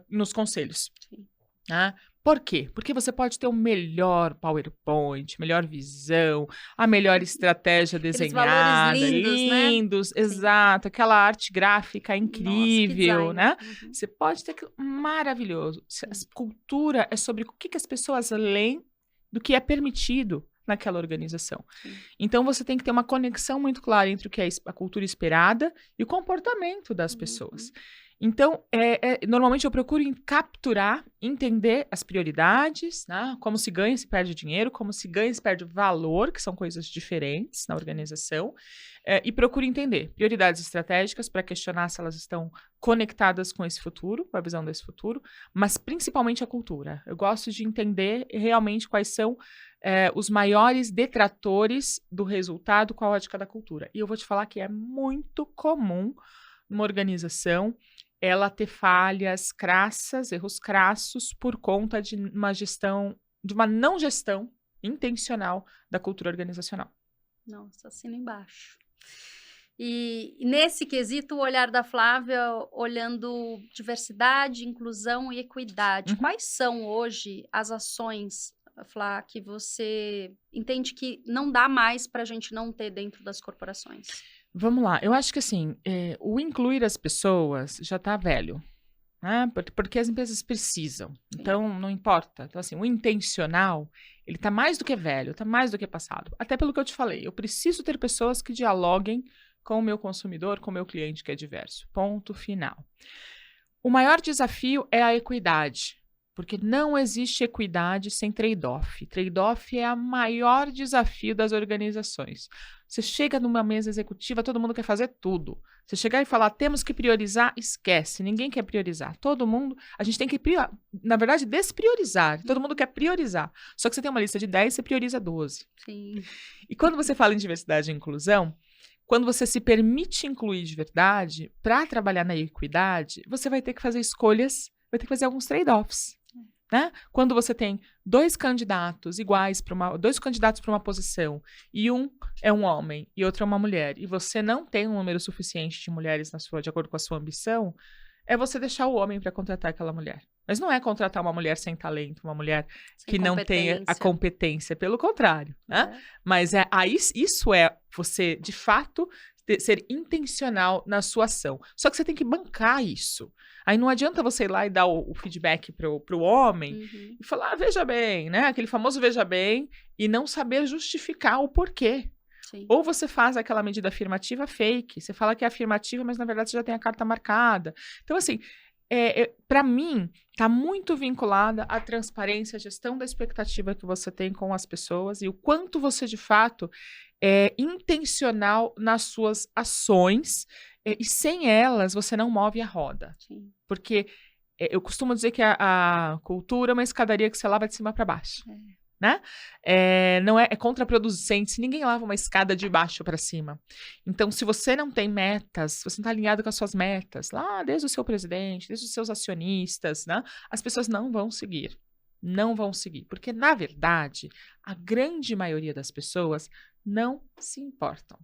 nos conselhos. Sim. Né? Por quê? Porque você pode ter o melhor PowerPoint, melhor visão, a melhor estratégia desenhada, lindos, né? Exato, aquela arte gráfica incrível, Nossa, que né? Uhum. Você pode ter aquilo maravilhoso. A cultura é sobre o que as pessoas leem do que é permitido naquela organização. Sim. Então, você tem que ter uma conexão muito clara entre o que é a cultura esperada e o comportamento das pessoas. Então, normalmente eu procuro capturar, entender as prioridades, né? Como se ganha e se perde dinheiro, como se ganha e se perde valor, que são coisas diferentes na organização, e procuro entender prioridades estratégicas para questionar se elas estão conectadas com esse futuro, com a visão desse futuro, mas principalmente a cultura. Eu gosto de entender realmente quais são os maiores detratores do resultado com a ótica da cultura. E eu vou te falar que é muito comum numa organização ela ter falhas crassas, erros crassos, por conta de uma não gestão intencional da cultura organizacional. Nossa, assina embaixo. E nesse quesito, o olhar da Flávia, olhando diversidade, inclusão e equidade, quais são hoje as ações, Flá, que você entende que não dá mais para a gente não ter dentro das corporações? Vamos lá, eu acho que assim, o incluir as pessoas já está velho, né? Porque as empresas precisam, então não importa. Então assim, o intencional, ele está mais do que velho, está mais do que passado. Até pelo que eu te falei, eu preciso ter pessoas que dialoguem com o meu consumidor, com o meu cliente que é diverso. Ponto final. O maior desafio é a equidade, porque não existe equidade sem trade-off. Trade-off é o maior desafio das organizações. Você chega numa mesa executiva, todo mundo quer fazer tudo. Você chegar e falar, temos que priorizar, esquece. Ninguém quer priorizar. Todo mundo, a gente tem que, na verdade, despriorizar. Todo mundo quer priorizar. Só que você tem uma lista de 10, você prioriza 12. Sim. E quando você fala em diversidade e inclusão, quando você se permite incluir de verdade, para trabalhar na equidade, você vai ter que fazer escolhas, vai ter que fazer alguns trade-offs. Né? Quando você tem dois candidatos iguais, dois candidatos para uma posição, e um é um homem e outro é uma mulher, e você não tem um número suficiente de mulheres de acordo com a sua ambição, é você deixar o homem para contratar aquela mulher. Mas não é contratar uma mulher sem talento, uma mulher que não tenha a competência, pelo contrário. Né? Mas isso é você, de fato, ser intencional na sua ação. Só que você tem que bancar isso. Aí não adianta você ir lá e dar o feedback pro homem e falar, veja bem, né? Aquele famoso veja bem, e não saber justificar o porquê. Sim. Ou você faz aquela medida afirmativa fake, você fala que é afirmativa, mas na verdade você já tem a carta marcada. Então, assim, para mim, está muito vinculada à transparência, à gestão da expectativa que você tem com as pessoas e o quanto você, de fato, é intencional nas suas ações, e sem elas você não move a roda. Sim. Porque eu costumo dizer que a cultura é uma escadaria que você lava de cima para baixo. Né? Não é contraproducente se ninguém lava uma escada de baixo para cima. Então, se você não tem metas, se você não está alinhado com as suas metas, lá desde o seu presidente, desde os seus acionistas, né? As pessoas não vão seguir. Não vão seguir. Porque, na verdade, a grande maioria das pessoas não se importam.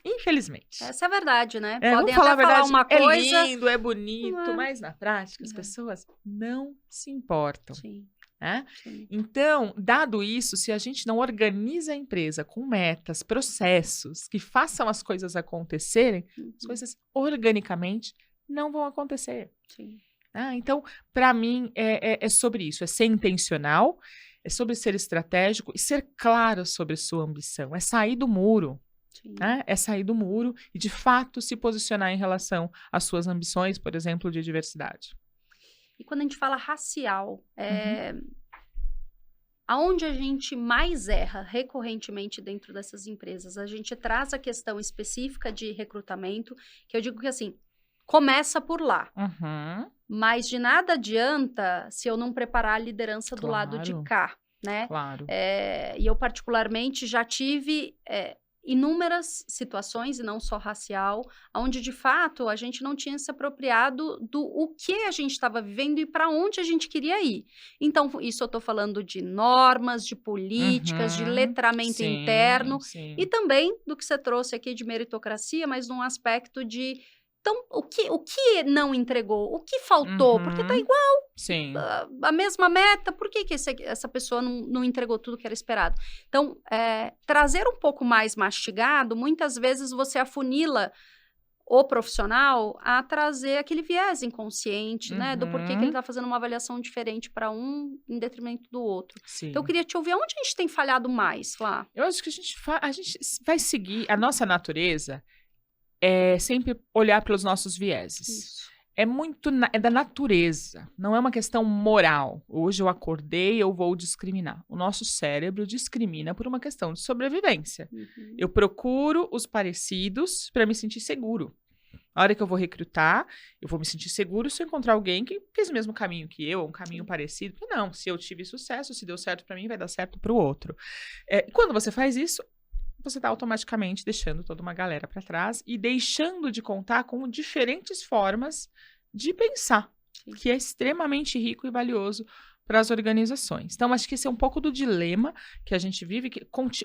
Infelizmente. Essa é a verdade, né? Podem falar até falar uma coisa... É lindo, é bonito, mas na prática as pessoas não se importam. Sim. Né? Então, dado isso, se a gente não organiza a empresa com metas, processos que façam as coisas acontecerem, as coisas organicamente não vão acontecer. Sim. Então, para mim, é sobre isso, é ser intencional, é sobre ser estratégico e ser claro sobre sua ambição, é sair do muro. Né? É sair do muro e, de fato, se posicionar em relação às suas ambições, por exemplo, de diversidade. E quando a gente fala racial, aonde a gente mais erra recorrentemente dentro dessas empresas? A gente traz a questão específica de recrutamento, que eu digo que assim, começa por lá. Mas de nada adianta se eu não preparar a liderança do lado de cá, né? Claro. E eu particularmente já tive... inúmeras situações, e não só racial, onde, de fato, a gente não tinha se apropriado do o que a gente estava vivendo e para onde a gente queria ir. Então, isso eu estou falando de normas, de políticas, de letramento interno, e também do que você trouxe aqui de meritocracia, mas num aspecto de... Então, o que não entregou? O que faltou? Porque está igual. Sim. A mesma meta, por que essa pessoa não entregou tudo que era esperado? Então, trazer um pouco mais mastigado, muitas vezes você afunila o profissional a trazer aquele viés inconsciente, né? Do porquê que ele está fazendo uma avaliação diferente para um em detrimento do outro. Sim. Então, eu queria te ouvir, onde a gente tem falhado mais, Flá? Eu acho que a gente vai seguir a nossa natureza, é sempre olhar pelos nossos vieses. Isso. É da natureza, não é uma questão moral. Hoje eu acordei, eu vou discriminar. O nosso cérebro discrimina por uma questão de sobrevivência. Eu procuro os parecidos para me sentir seguro. A hora que eu vou recrutar, eu vou me sentir seguro se eu encontrar alguém que fez o mesmo caminho que eu, um caminho parecido. Porque não, se eu tive sucesso, se deu certo para mim, vai dar certo para o outro. E quando você faz isso, você está automaticamente deixando toda uma galera para trás e deixando de contar com diferentes formas de pensar, que é extremamente rico e valioso para as organizações. Então, acho que esse é um pouco do dilema que a gente vive,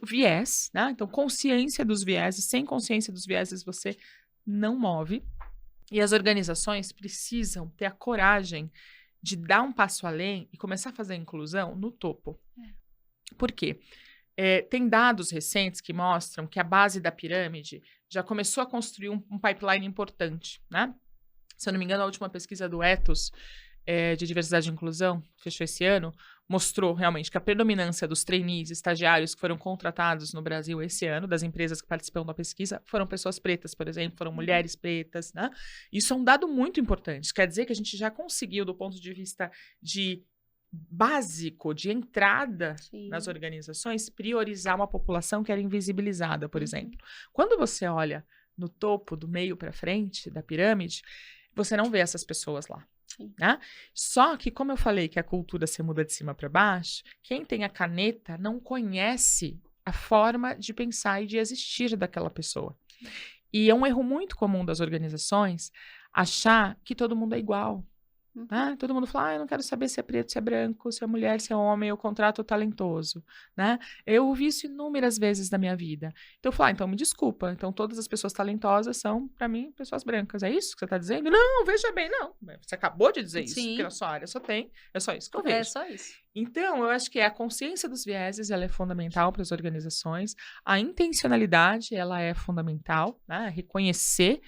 viés, né? Então, consciência dos vieses, sem consciência dos vieses você não move. E as organizações precisam ter a coragem de dar um passo além e começar a fazer a inclusão no topo. Por quê? Tem dados recentes que mostram que a base da pirâmide já começou a construir um pipeline importante, né? Se eu não me engano, a última pesquisa do Ethos de diversidade e inclusão, fechou esse ano, mostrou realmente que a predominância dos trainees, estagiários que foram contratados no Brasil esse ano, das empresas que participam da pesquisa, foram pessoas pretas, por exemplo, foram mulheres pretas, né? Isso é um dado muito importante. Quer dizer que a gente já conseguiu, do ponto de vista de básico, de entrada nas organizações, priorizar uma população que era invisibilizada, por exemplo. Quando você olha no topo, do meio para frente da pirâmide, você não vê essas pessoas lá. Né? Só que, como eu falei que a cultura se muda de cima para baixo, quem tem a caneta não conhece a forma de pensar e de existir daquela pessoa. E é um erro muito comum das organizações achar que todo mundo é igual. Né? Todo mundo fala, eu não quero saber se é preto, se é branco, se é mulher, se é homem, eu contrato o talentoso, né? Eu ouvi isso inúmeras vezes na minha vida. Então eu falo, então me desculpa, então todas as pessoas talentosas são, para mim, pessoas brancas. É isso que você está dizendo? Não, veja bem, não. Você acabou de dizer isso, porque na sua área é só isso que eu vejo. É só isso. Então, eu acho que a consciência dos vieses, ela é fundamental para as organizações. A intencionalidade, ela é fundamental, né? Reconhecer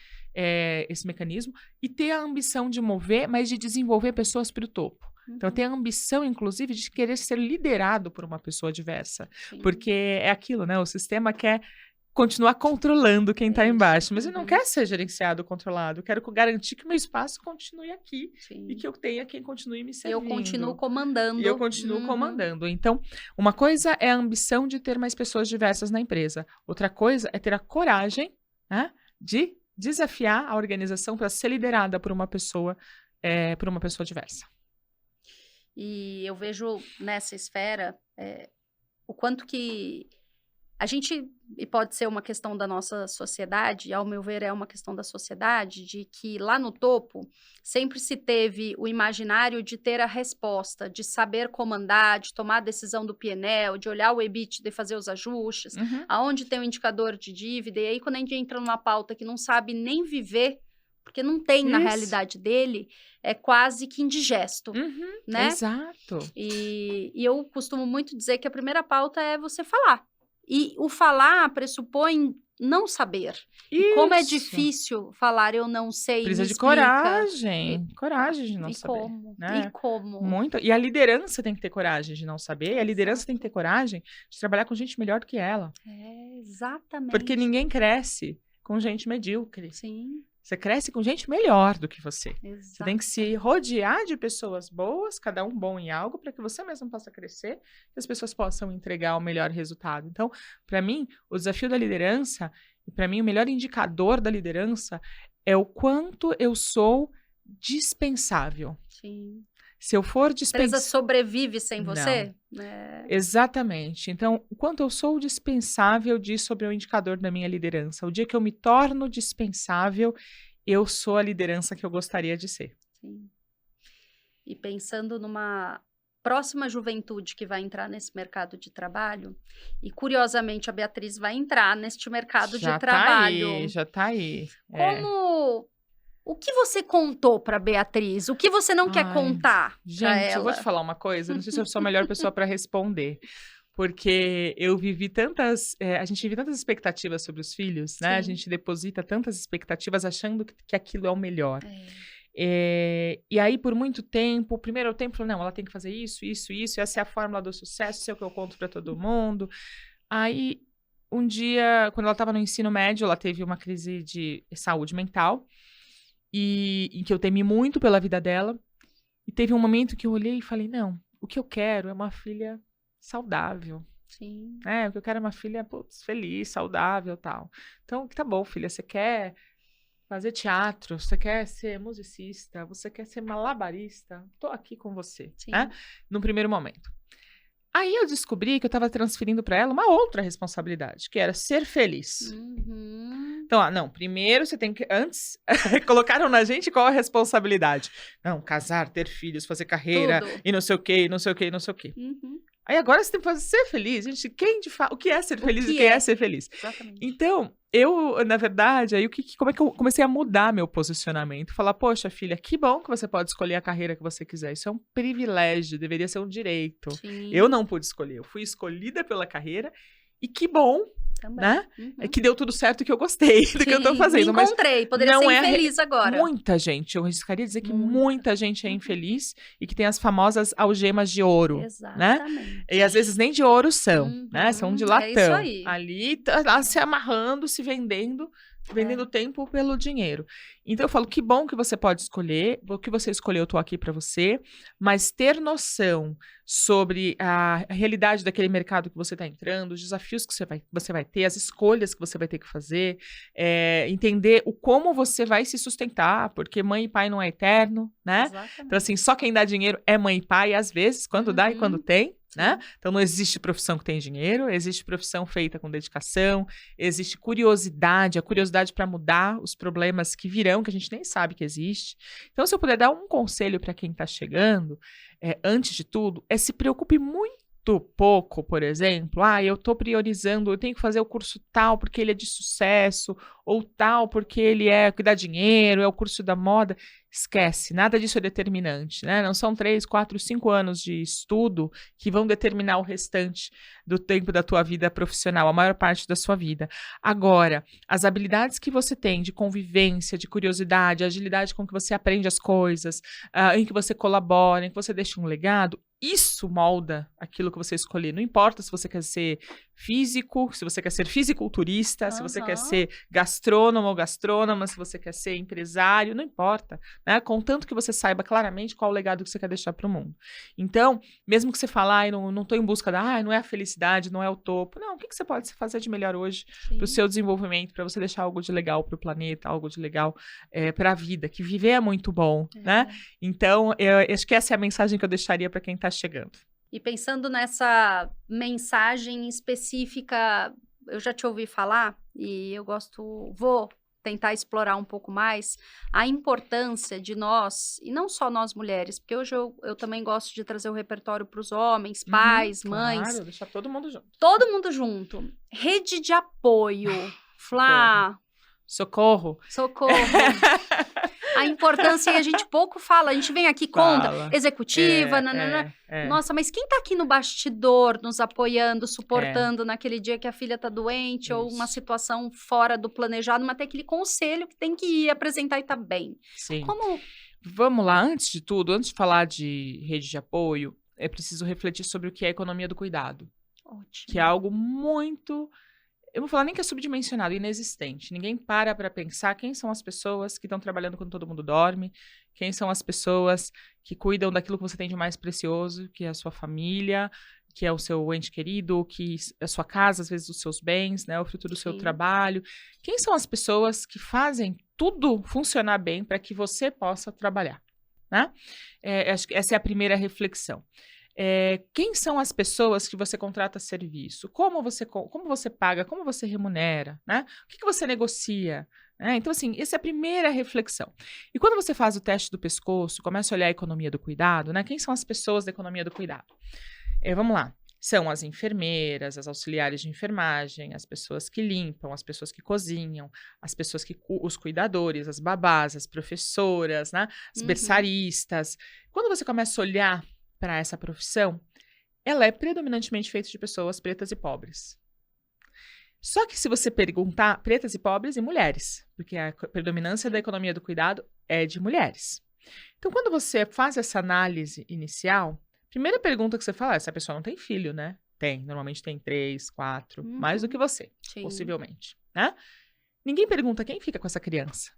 esse mecanismo e ter a ambição de mover, mas de desenvolver pessoas para o topo. Então, ter a ambição, inclusive, de querer ser liderado por uma pessoa diversa. Porque é aquilo, né? O sistema quer continuar controlando quem está embaixo, mas ele não quer ser gerenciado, controlado. Eu quero garantir que o meu espaço continue aqui e que eu tenha quem continue me servindo. Eu continuo comandando. E eu continuo comandando. Então, uma coisa é a ambição de ter mais pessoas diversas na empresa. Outra coisa é ter a coragem, né, de desafiar a organização para ser liderada por uma pessoa diversa. E eu vejo nessa esfera o quanto que a gente, e pode ser uma questão da nossa sociedade, ao meu ver é uma questão da sociedade, de que lá no topo sempre se teve o imaginário de ter a resposta, de saber comandar, de tomar a decisão do P&L, de olhar o EBITDA e fazer os ajustes, aonde tem o indicador de dívida, e aí quando a gente entra numa pauta que não sabe nem viver, porque não tem na realidade dele, é quase que indigesto, né? Exato. E eu costumo muito dizer que a primeira pauta é você falar. E o falar pressupõe não saber. E como é difícil falar eu não sei, precisa de coragem de não saber. Como? Né? E como? Muito. E a liderança tem que ter coragem de não saber. E a liderança tem que ter coragem de trabalhar com gente melhor do que ela. Exatamente. Porque ninguém cresce com gente medíocre. Sim. Você cresce com gente melhor do que você. Exato. Você tem que se rodear de pessoas boas, cada um bom em algo, para que você mesmo possa crescer e as pessoas possam entregar o melhor resultado. Então, para mim, o desafio da liderança, e para mim o melhor indicador da liderança é o quanto eu sou dispensável. Sim. Se eu for dispensável... A empresa sobrevive sem você? Exatamente. Então, o quanto eu sou dispensável diz sobre o indicador da minha liderança. O dia que eu me torno dispensável, eu sou a liderança que eu gostaria de ser. Sim. E pensando numa próxima juventude que vai entrar nesse mercado de trabalho, e curiosamente a Beatriz vai entrar neste mercado de trabalho. Já tá aí. O que você contou para Beatriz? O que você não quer contar para ela? Gente, eu vou te falar uma coisa. Não sei se eu sou a melhor pessoa para responder. Porque eu vivi tantas... a gente vive tantas expectativas sobre os filhos, né? A gente deposita tantas expectativas achando que aquilo é o melhor. E aí, por muito tempo, o primeiro tempo falou, não, ela tem que fazer isso, essa é a fórmula do sucesso, isso é o que eu conto para todo mundo. Aí, um dia, quando ela estava no ensino médio, ela teve uma crise de saúde mental. Em que eu temi muito pela vida dela. E teve um momento que eu olhei e falei, não, o que eu quero é uma filha saudável. Sim. O que eu quero é uma filha feliz, saudável e tal. Então, tá bom, filha, você quer fazer teatro, você quer ser musicista, você quer ser malabarista, tô aqui com você, né? No primeiro momento. Aí eu descobri que eu estava transferindo para ela uma outra responsabilidade, que era ser feliz. Então, não, primeiro você tem que, antes, colocaram na gente qual a responsabilidade. Não, casar, ter filhos, fazer carreira, Tudo. e não sei o quê, e não sei o quê, e não sei o quê. Uhum. Aí agora você tem que fazer ser feliz. Gente, o que é ser feliz e que quem é? é ser feliz? Exatamente. Então, eu, na verdade, aí como é que eu comecei a mudar meu posicionamento? Falar, poxa, filha, que bom que você pode escolher a carreira que você quiser. Isso é um privilégio, deveria ser um direito. Sim, Eu não pude escolher, eu fui escolhida pela carreira e que bom, também. né? Uhum. É que deu tudo certo e que eu gostei do que eu tô Sim, fazendo. me Mas encontrei, poderia não ser é a infeliz agora. muita gente, eu arriscaria dizer que Muita. muita gente é infeliz e que tem as famosas algemas de ouro, né? Exatamente. E às vezes nem de ouro são, né? São de latão. É isso aí. Ali, lá se amarrando, se vendendo tempo pelo dinheiro. Então eu falo, que bom que você pode escolher, o que você escolheu, eu tô aqui para você, mas ter noção sobre a realidade daquele mercado que você está entrando, os desafios que você vai ter, as escolhas que você vai ter que fazer, entender como você vai se sustentar, porque mãe e pai não é eterno, né? Exatamente. Então assim, só quem dá dinheiro é mãe e pai, às vezes, quando dá e quando tem. Né? Então não existe profissão que tem dinheiro, existe profissão feita com dedicação, existe curiosidade, a curiosidade para mudar os problemas que virão, que a gente nem sabe que existe. Então, se eu puder dar um conselho para quem está chegando, antes de tudo, se preocupe muito pouco, por exemplo, eu estou priorizando, eu tenho que fazer o curso tal porque ele é de sucesso, ou tal porque ele que dá dinheiro, é o curso da moda. Esquece, nada disso é determinante, né? Não são 3, 4, 5 anos de estudo que vão determinar o restante do tempo da tua vida profissional, a maior parte da sua vida. Agora, as habilidades que você tem de convivência, de curiosidade, a agilidade com que você aprende as coisas, em que você colabora, em que você deixa um legado, isso molda aquilo que você escolher. Não importa se você quer ser físico, se você quer ser fisiculturista, se você quer ser gastrônomo ou gastrônoma, se você quer ser empresário, não importa, né? Contanto que você saiba claramente qual o legado que você quer deixar para o mundo. Então, mesmo que você fale, não estou em busca não é a felicidade, não é o topo. Não, o que você pode fazer de melhor hoje para o seu desenvolvimento, para você deixar algo de legal para o planeta, algo de legal para a vida, que viver é muito bom, né? Então, eu acho que essa é a mensagem que eu deixaria para quem está chegando. E pensando nessa mensagem específica, eu já te ouvi falar e eu vou tentar explorar um pouco mais a importância de nós, e não só nós mulheres, porque hoje eu também gosto de trazer o repertório para os homens, pais, mães. Claro, deixar todo mundo junto. Todo mundo junto. Rede de apoio. Flá. Socorro. A importância, e a gente pouco fala, a gente vem aqui, conta, executiva, Nossa, mas quem tá aqui no bastidor, nos apoiando, suportando naquele dia que a filha tá doente, ou uma situação fora do planejado, mas tem aquele conselho que tem que ir apresentar e tá bem. Sim. Como... Vamos lá, antes de tudo, antes de falar de rede de apoio, é preciso refletir sobre o que é a economia do cuidado. Ótimo. Que é algo muito... Eu não vou falar nem que é subdimensionado, inexistente. Ninguém para pensar quem são as pessoas que estão trabalhando quando todo mundo dorme, quem são as pessoas que cuidam daquilo que você tem de mais precioso, que é a sua família, que é o seu ente querido, que é a sua casa, às vezes os seus bens, né, o fruto do seu trabalho. Quem são as pessoas que fazem tudo funcionar bem para que você possa trabalhar, né? Acho que essa é a primeira reflexão. Quem são as pessoas que você contrata serviço? Como você paga? Como você remunera? Né? O que você negocia? Então, assim, essa é a primeira reflexão. E quando você faz o teste do pescoço, começa a olhar a economia do cuidado, né? Quem são as pessoas da economia do cuidado? Vamos lá. São as enfermeiras, as auxiliares de enfermagem, as pessoas que limpam, as pessoas que cozinham, as pessoas os cuidadores, as babás, as professoras, né? As berçaristas. Quando você começa a olhar para essa profissão, ela é predominantemente feita de pessoas pretas e pobres. Só que se você perguntar, pretas e pobres e mulheres, porque a predominância da economia do cuidado é de mulheres. Então, quando você faz essa análise inicial, primeira pergunta que você fala essa pessoa não tem filho, né? Tem, normalmente tem 3, 4, mais do que você, possivelmente, né? Ninguém pergunta quem fica com essa criança.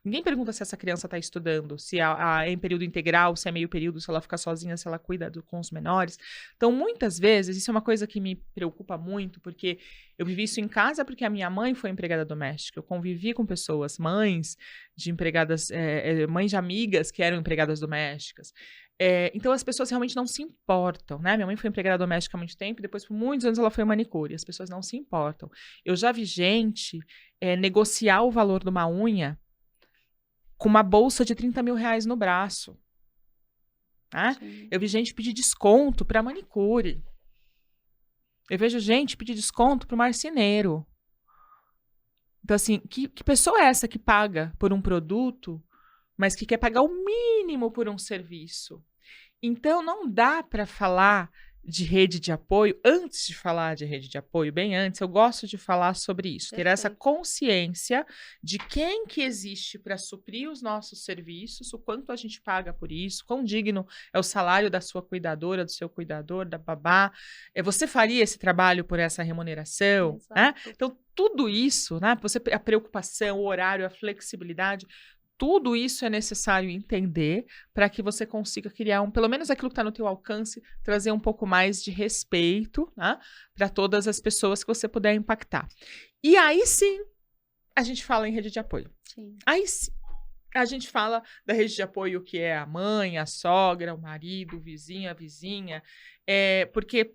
Ninguém pergunta se essa criança está estudando, se é em período integral, se é meio período, se ela fica sozinha, se ela cuida com os menores. Então, muitas vezes, isso é uma coisa que me preocupa muito, porque eu vivi isso em casa porque a minha mãe foi empregada doméstica. Eu convivi com pessoas, mães de empregadas, mães de amigas que eram empregadas domésticas. Então, as pessoas realmente não se importam, né? Minha mãe foi empregada doméstica há muito tempo, e depois, por muitos anos, ela foi manicure. As pessoas não se importam. Eu já vi gente negociar o valor de uma unha com uma bolsa de 30 mil reais no braço. Né? Eu vi gente pedir desconto para manicure. Eu vejo gente pedir desconto para o marceneiro. Então, assim, que pessoa é essa que paga por um produto, mas que quer pagar o mínimo por um serviço? Então, não dá para falar de rede de apoio. Antes de falar de rede de apoio, bem antes, eu gosto de falar sobre isso. Ter essa consciência de quem que existe para suprir os nossos serviços, o quanto a gente paga por isso, quão digno é o salário da sua cuidadora, do seu cuidador, da babá. Você faria esse trabalho por essa remuneração? Né? Então, tudo isso, né? A preocupação, o horário, a flexibilidade, tudo isso é necessário entender para que você consiga criar pelo menos aquilo que está no teu alcance, trazer um pouco mais de respeito, né, para todas as pessoas que você puder impactar. E aí sim, a gente fala em rede de apoio. Sim. Aí sim, a gente fala da rede de apoio que é a mãe, a sogra, o marido, o vizinho, a vizinha. Porque,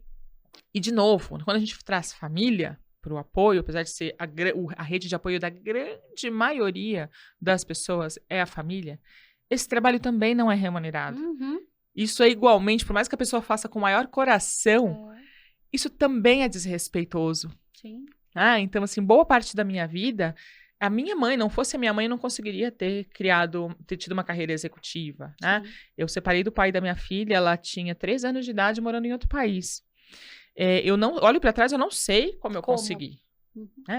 e de novo, quando a gente traz família para o apoio, apesar de ser a rede de apoio da grande maioria das pessoas é a família, esse trabalho também não é remunerado. Isso é igualmente, por mais que a pessoa faça com o maior coração, isso também é desrespeitoso. Sim. Então, assim, boa parte da minha vida, a minha mãe, não fosse a minha mãe, eu não conseguiria ter tido uma carreira executiva, né? Eu separei do pai da minha filha, ela tinha 3 anos de idade morando em outro país. Eu não olho para trás, eu não sei como eu consegui.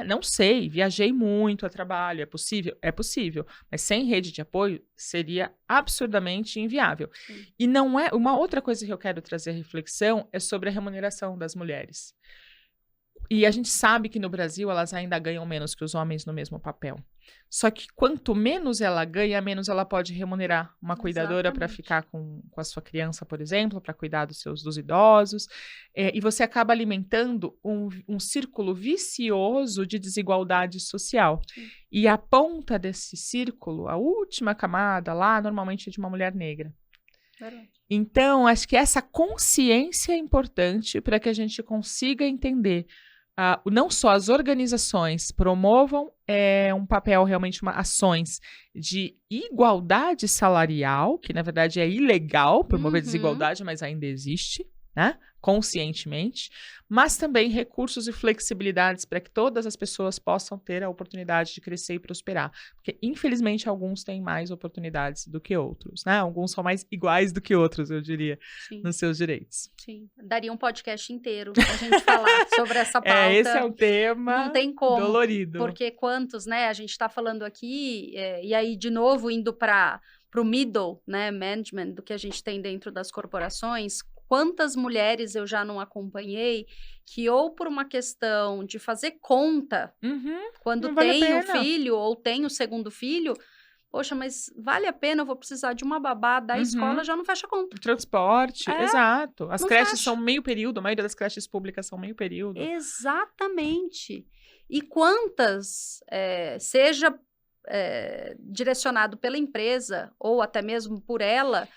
Não sei, viajei muito a trabalho, é possível? É possível, mas sem rede de apoio seria absurdamente inviável. E não é, uma outra coisa que eu quero trazer reflexão é sobre a remuneração das mulheres. E a gente sabe que no Brasil elas ainda ganham menos que os homens no mesmo papel. Só que quanto menos ela ganha, menos ela pode remunerar uma cuidadora para ficar com a sua criança, por exemplo, para cuidar dos idosos. E você acaba alimentando um círculo vicioso de desigualdade social. E a ponta desse círculo, a última camada lá, normalmente é de uma mulher negra. Então, acho que essa consciência é importante para que a gente consiga entender não só as organizações promovam um papel, realmente, ações de igualdade salarial, que na verdade é ilegal promover desigualdade, mas ainda existe, né? Conscientemente, mas também recursos e flexibilidades para que todas as pessoas possam ter a oportunidade de crescer e prosperar. Porque, infelizmente, alguns têm mais oportunidades do que outros, né? Alguns são mais iguais do que outros, eu diria, nos seus direitos. Sim, daria um podcast inteiro pra gente falar sobre essa pauta. Esse é um tema não tem como, dolorido. Porque quantos, né, a gente tá falando aqui, e aí, de novo, indo para o middle, né, management, do que a gente tem dentro das corporações. Quantas mulheres eu já não acompanhei que ou por uma questão de fazer conta, quando tem o filho ou tem o segundo filho, poxa, mas vale a pena, eu vou precisar de uma babá da escola, já não fecha conta. Transporte, exato. As creches são meio período, a maioria das creches públicas são meio período. Exatamente. E quantas, seja direcionado pela empresa ou até mesmo por ela,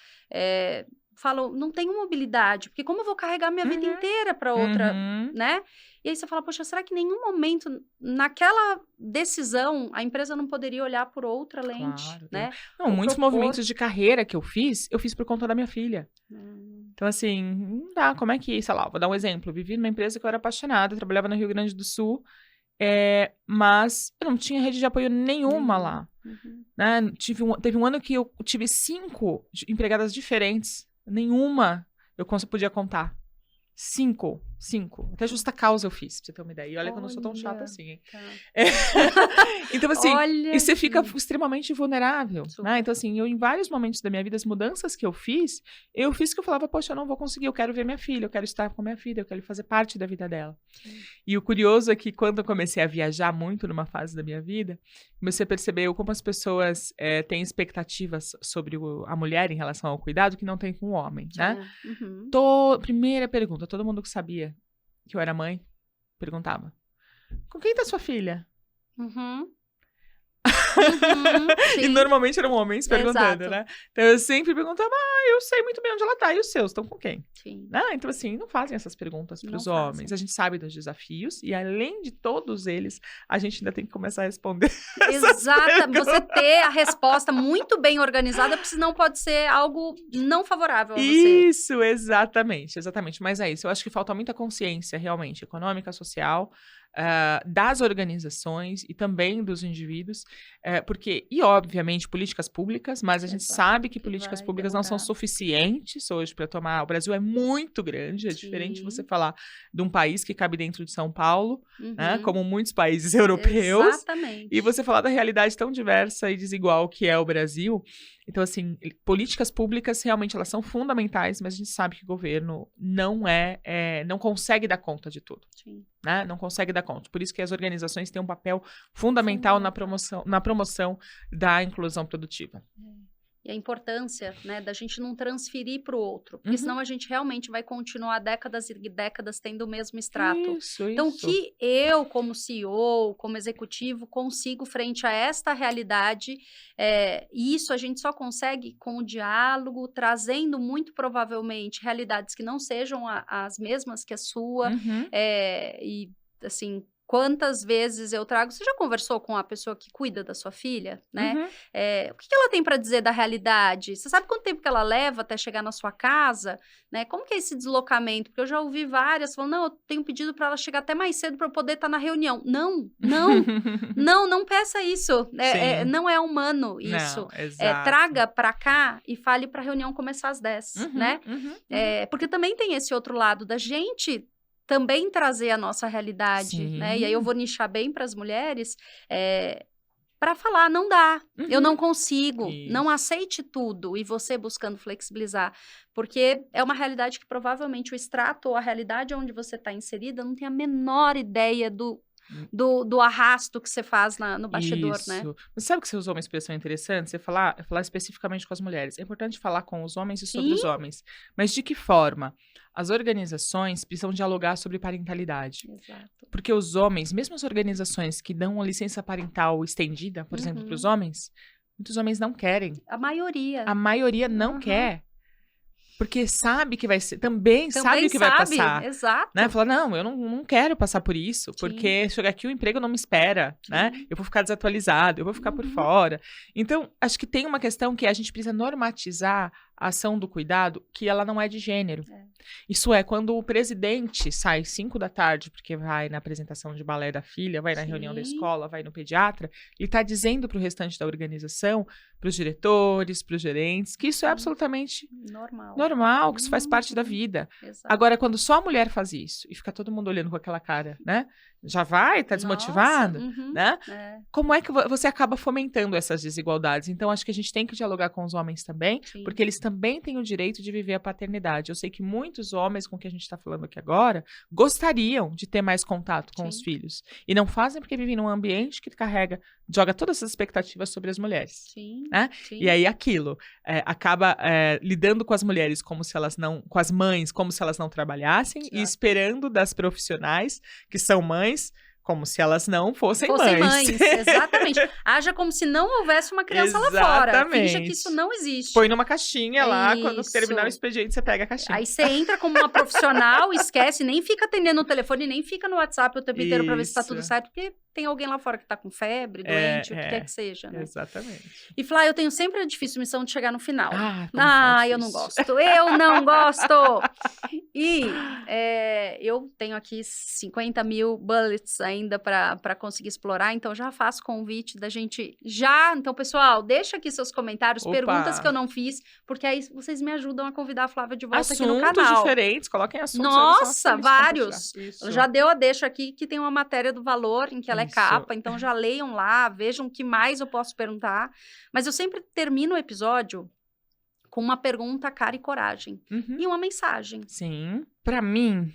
falam, não tenho mobilidade, porque como eu vou carregar minha vida inteira para outra, né? E aí você fala, poxa, será que em nenhum momento, naquela decisão, a empresa não poderia olhar por outra lente, né? Não, muitos movimentos de carreira que eu fiz por conta da minha filha. Então, assim, não dá, como é que, sei lá, vou dar um exemplo, eu vivi numa empresa que eu era apaixonada, trabalhava no Rio Grande do Sul, mas eu não tinha rede de apoio nenhuma lá. Né? Teve um ano que eu tive 5 empregadas diferentes. Nenhuma eu podia contar. 5. Até justa causa eu fiz, pra você ter uma ideia. E olha que eu não sou tão chata assim, hein? Tá. Então, assim, e você fica extremamente vulnerável, né? Então, assim, eu em vários momentos da minha vida, as mudanças que eu fiz que eu falava, poxa, eu não vou conseguir, eu quero ver minha filha, eu quero estar com a minha filha, eu quero fazer parte da vida dela. E o curioso é que quando eu comecei a viajar muito numa fase da minha vida, comecei a perceber como as pessoas têm expectativas sobre a mulher em relação ao cuidado que não tem com o homem, né? Primeira pergunta, todo mundo que sabia que eu era mãe, perguntava, com quem tá sua filha? Uhum, E sim. normalmente eram homens perguntando, Exato. né? Então eu sempre perguntava, eu sei muito bem onde ela tá, e os seus estão com quem? Sim. Né? Então, assim, não fazem essas perguntas para Não os fazem. homens. A gente sabe dos desafios, e além de todos eles, a gente ainda tem que começar a responder. Exatamente. Você ter a resposta muito bem organizada, porque senão pode ser algo não favorável a você. Isso, exatamente, exatamente. Mas é isso, eu acho que falta muita consciência, realmente, econômica, social, das organizações e também dos indivíduos, e obviamente políticas públicas, mas a gente Exato, sabe que que vai políticas públicas não são demorar. suficientes hoje para tomar. O Brasil é muito grande, é diferente Sim. você falar de um país que cabe dentro de São Paulo, né, Uhum. como muitos países europeus, Exatamente. e você falar da realidade tão diversa e desigual que é o Brasil. Então, assim, políticas públicas realmente elas são fundamentais, mas a gente sabe que o governo não consegue dar conta de tudo. Sim. Né? Não consegue dar conta. Por isso que as organizações têm um papel fundamental na promoção da inclusão produtiva. E a importância, né, da gente não transferir para o outro, porque senão a gente realmente vai continuar décadas e décadas tendo o mesmo extrato. Isso. Então, o que eu, como CEO, como executivo, consigo frente a esta realidade, e isso a gente só consegue com o diálogo, trazendo muito provavelmente realidades que não sejam as mesmas que a sua, e assim, quantas vezes eu trago... Você já conversou com a pessoa que cuida da sua filha, né? O que ela tem para dizer da realidade? Você sabe quanto tempo que ela leva até chegar na sua casa? Né? Como que é esse deslocamento? Porque eu já ouvi várias falando, não, eu tenho pedido para ela chegar até mais cedo para eu poder estar na reunião. Não peça isso. Não é humano isso. Não, exato. Traga para cá e fale para a reunião começar às 10, né? Porque também tem esse outro lado da gente também trazer a nossa realidade, né? E aí eu vou nichar bem para as mulheres, para falar, não dá, eu não consigo, não aceite tudo, e você buscando flexibilizar, porque é uma realidade que provavelmente o extrato ou a realidade onde você está inserida não tem a menor ideia do arrasto que você faz no bastidor, né? Mas sabe que você usou uma expressão interessante? Você falar especificamente com as mulheres. É importante falar com os homens e sobre os homens. Mas de que forma? As organizações precisam dialogar sobre parentalidade. Exato. Porque os homens, mesmo as organizações que dão a licença parental estendida, por exemplo, para os homens, muitos homens não querem. A maioria. A maioria não quer. Porque sabe que vai ser, também sabe o que vai passar. Exato. Né? Fala, não, eu não quero passar por isso, porque chegar aqui o emprego não me espera, né? Eu vou ficar desatualizado, eu vou ficar por fora. Então, acho que tem uma questão que a gente precisa normatizar a ação do cuidado, que ela não é de gênero. Isso é, quando o presidente sai 5 da tarde, porque vai na apresentação de balé da filha, vai na reunião da escola, vai no pediatra, ele está dizendo para o restante da organização, para os diretores, para os gerentes, que isso é absolutamente normal, que isso faz parte da vida. Exato. Agora, quando só a mulher faz isso, e fica todo mundo olhando com aquela cara, né? Já vai, tá desmotivado, né? Como é que você acaba fomentando essas desigualdades? Então, acho que a gente tem que dialogar com os homens também, porque eles também têm o direito de viver a paternidade. Eu sei que muitos homens com que a gente está falando aqui agora gostariam de ter mais contato com os filhos. E não fazem porque vivem num ambiente que joga todas essas expectativas sobre as mulheres. Né? E aí aquilo acaba lidando com as mulheres como se elas não... com as mães como se elas não trabalhassem e esperando das profissionais que são mães como se elas não fossem mães. Exatamente. Haja como se não houvesse uma criança lá fora. Finja que isso não existe. Põe numa caixinha lá, quando terminar o expediente, você pega a caixinha. Aí você entra como uma profissional, esquece, nem fica atendendo o telefone, nem fica no WhatsApp o tempo inteiro pra ver se tá tudo certo, porque tem alguém lá fora que tá com febre, doente, o que quer que seja, né? Exatamente. E Flá, eu tenho sempre a difícil missão de chegar no final. Eu não gosto. E eu tenho aqui 50 mil bullets ainda para conseguir explorar, então já faço convite da gente Então, pessoal, deixa aqui seus comentários, perguntas que eu não fiz, porque aí vocês me ajudam a convidar a Flávia de volta aqui no canal. Assuntos diferentes, coloquem assuntos. Nossa, vários. Já deu a deixa aqui que tem uma matéria do Valor em que ela é capa, então já leiam lá, vejam o que mais eu posso perguntar. Mas eu sempre termino o episódio com uma pergunta, cara e coragem. E uma mensagem. Sim. Pra mim,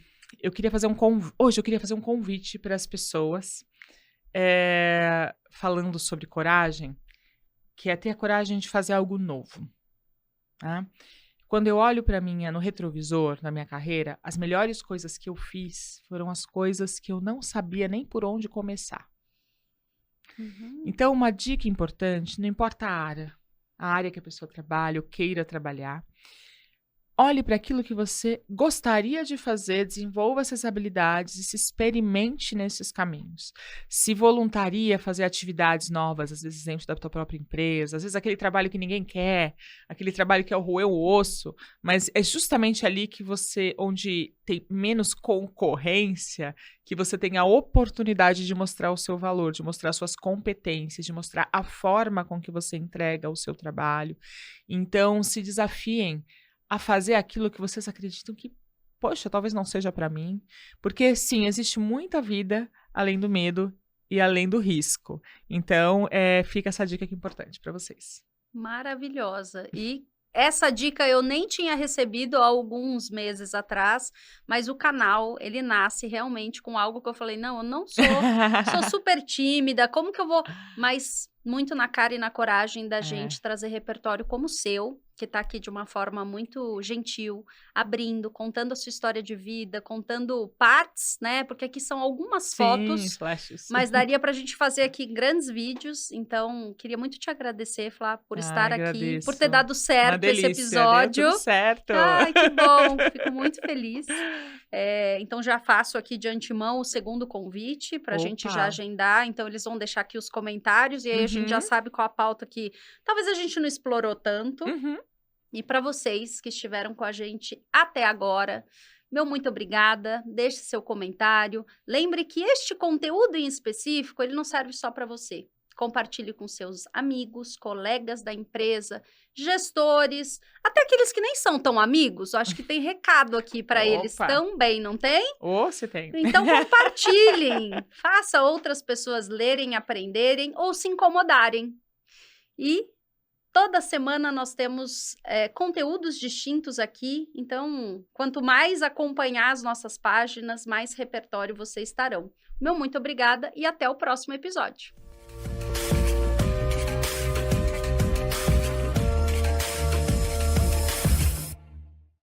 hoje eu queria fazer um convite para as pessoas falando sobre coragem, que é ter a coragem de fazer algo novo. Tá? Quando eu olho para mim no retrovisor, na minha carreira, as melhores coisas que eu fiz foram as coisas que eu não sabia nem por onde começar. Então, uma dica importante, não importa a área que a pessoa trabalha ou queira trabalhar, olhe para aquilo que você gostaria de fazer, desenvolva essas habilidades e se experimente nesses caminhos. Se voluntaria a fazer atividades novas, às vezes dentro da tua própria empresa, às vezes aquele trabalho que ninguém quer, aquele trabalho que é o roer o osso, mas é justamente ali que você, onde tem menos concorrência, que você tem a oportunidade de mostrar o seu valor, de mostrar suas competências, de mostrar a forma com que você entrega o seu trabalho. Então, se desafiem a fazer aquilo que vocês acreditam que, poxa, talvez não seja para mim. Porque, sim, existe muita vida além do medo e além do risco. Então, fica essa dica aqui importante para vocês. Maravilhosa. E essa dica eu nem tinha recebido há alguns meses atrás, mas o canal, ele nasce realmente com algo que eu falei, não, eu não sou super tímida, como que eu vou... Mas muito na cara e na coragem da gente trazer repertório como o seu, que tá aqui de uma forma muito gentil, abrindo, contando a sua história de vida, contando partes, né? Porque aqui são algumas fotos, flashes. mas daria pra gente fazer aqui grandes vídeos. Então, queria muito te agradecer, Flá, por estar aqui, por ter dado certo esse episódio. Deu tudo certo. Ai, que bom, fico muito feliz. Então, já faço aqui de antemão o segundo convite pra gente já agendar. Então, eles vão deixar aqui os comentários e aí a gente já sabe qual a pauta que talvez a gente não explorou tanto. E para vocês que estiveram com a gente até agora, meu muito obrigada. Deixe seu comentário. Lembre que este conteúdo em específico, ele não serve só para você. Compartilhe com seus amigos, colegas da empresa, gestores, até aqueles que nem são tão amigos. Eu acho que tem recado aqui para eles também, não tem? Se tem. Então compartilhem. Faça outras pessoas lerem, aprenderem ou se incomodarem. E toda semana nós temos conteúdos distintos aqui, então quanto mais acompanhar as nossas páginas, mais repertório vocês estarão. Meu muito obrigada e até o próximo episódio.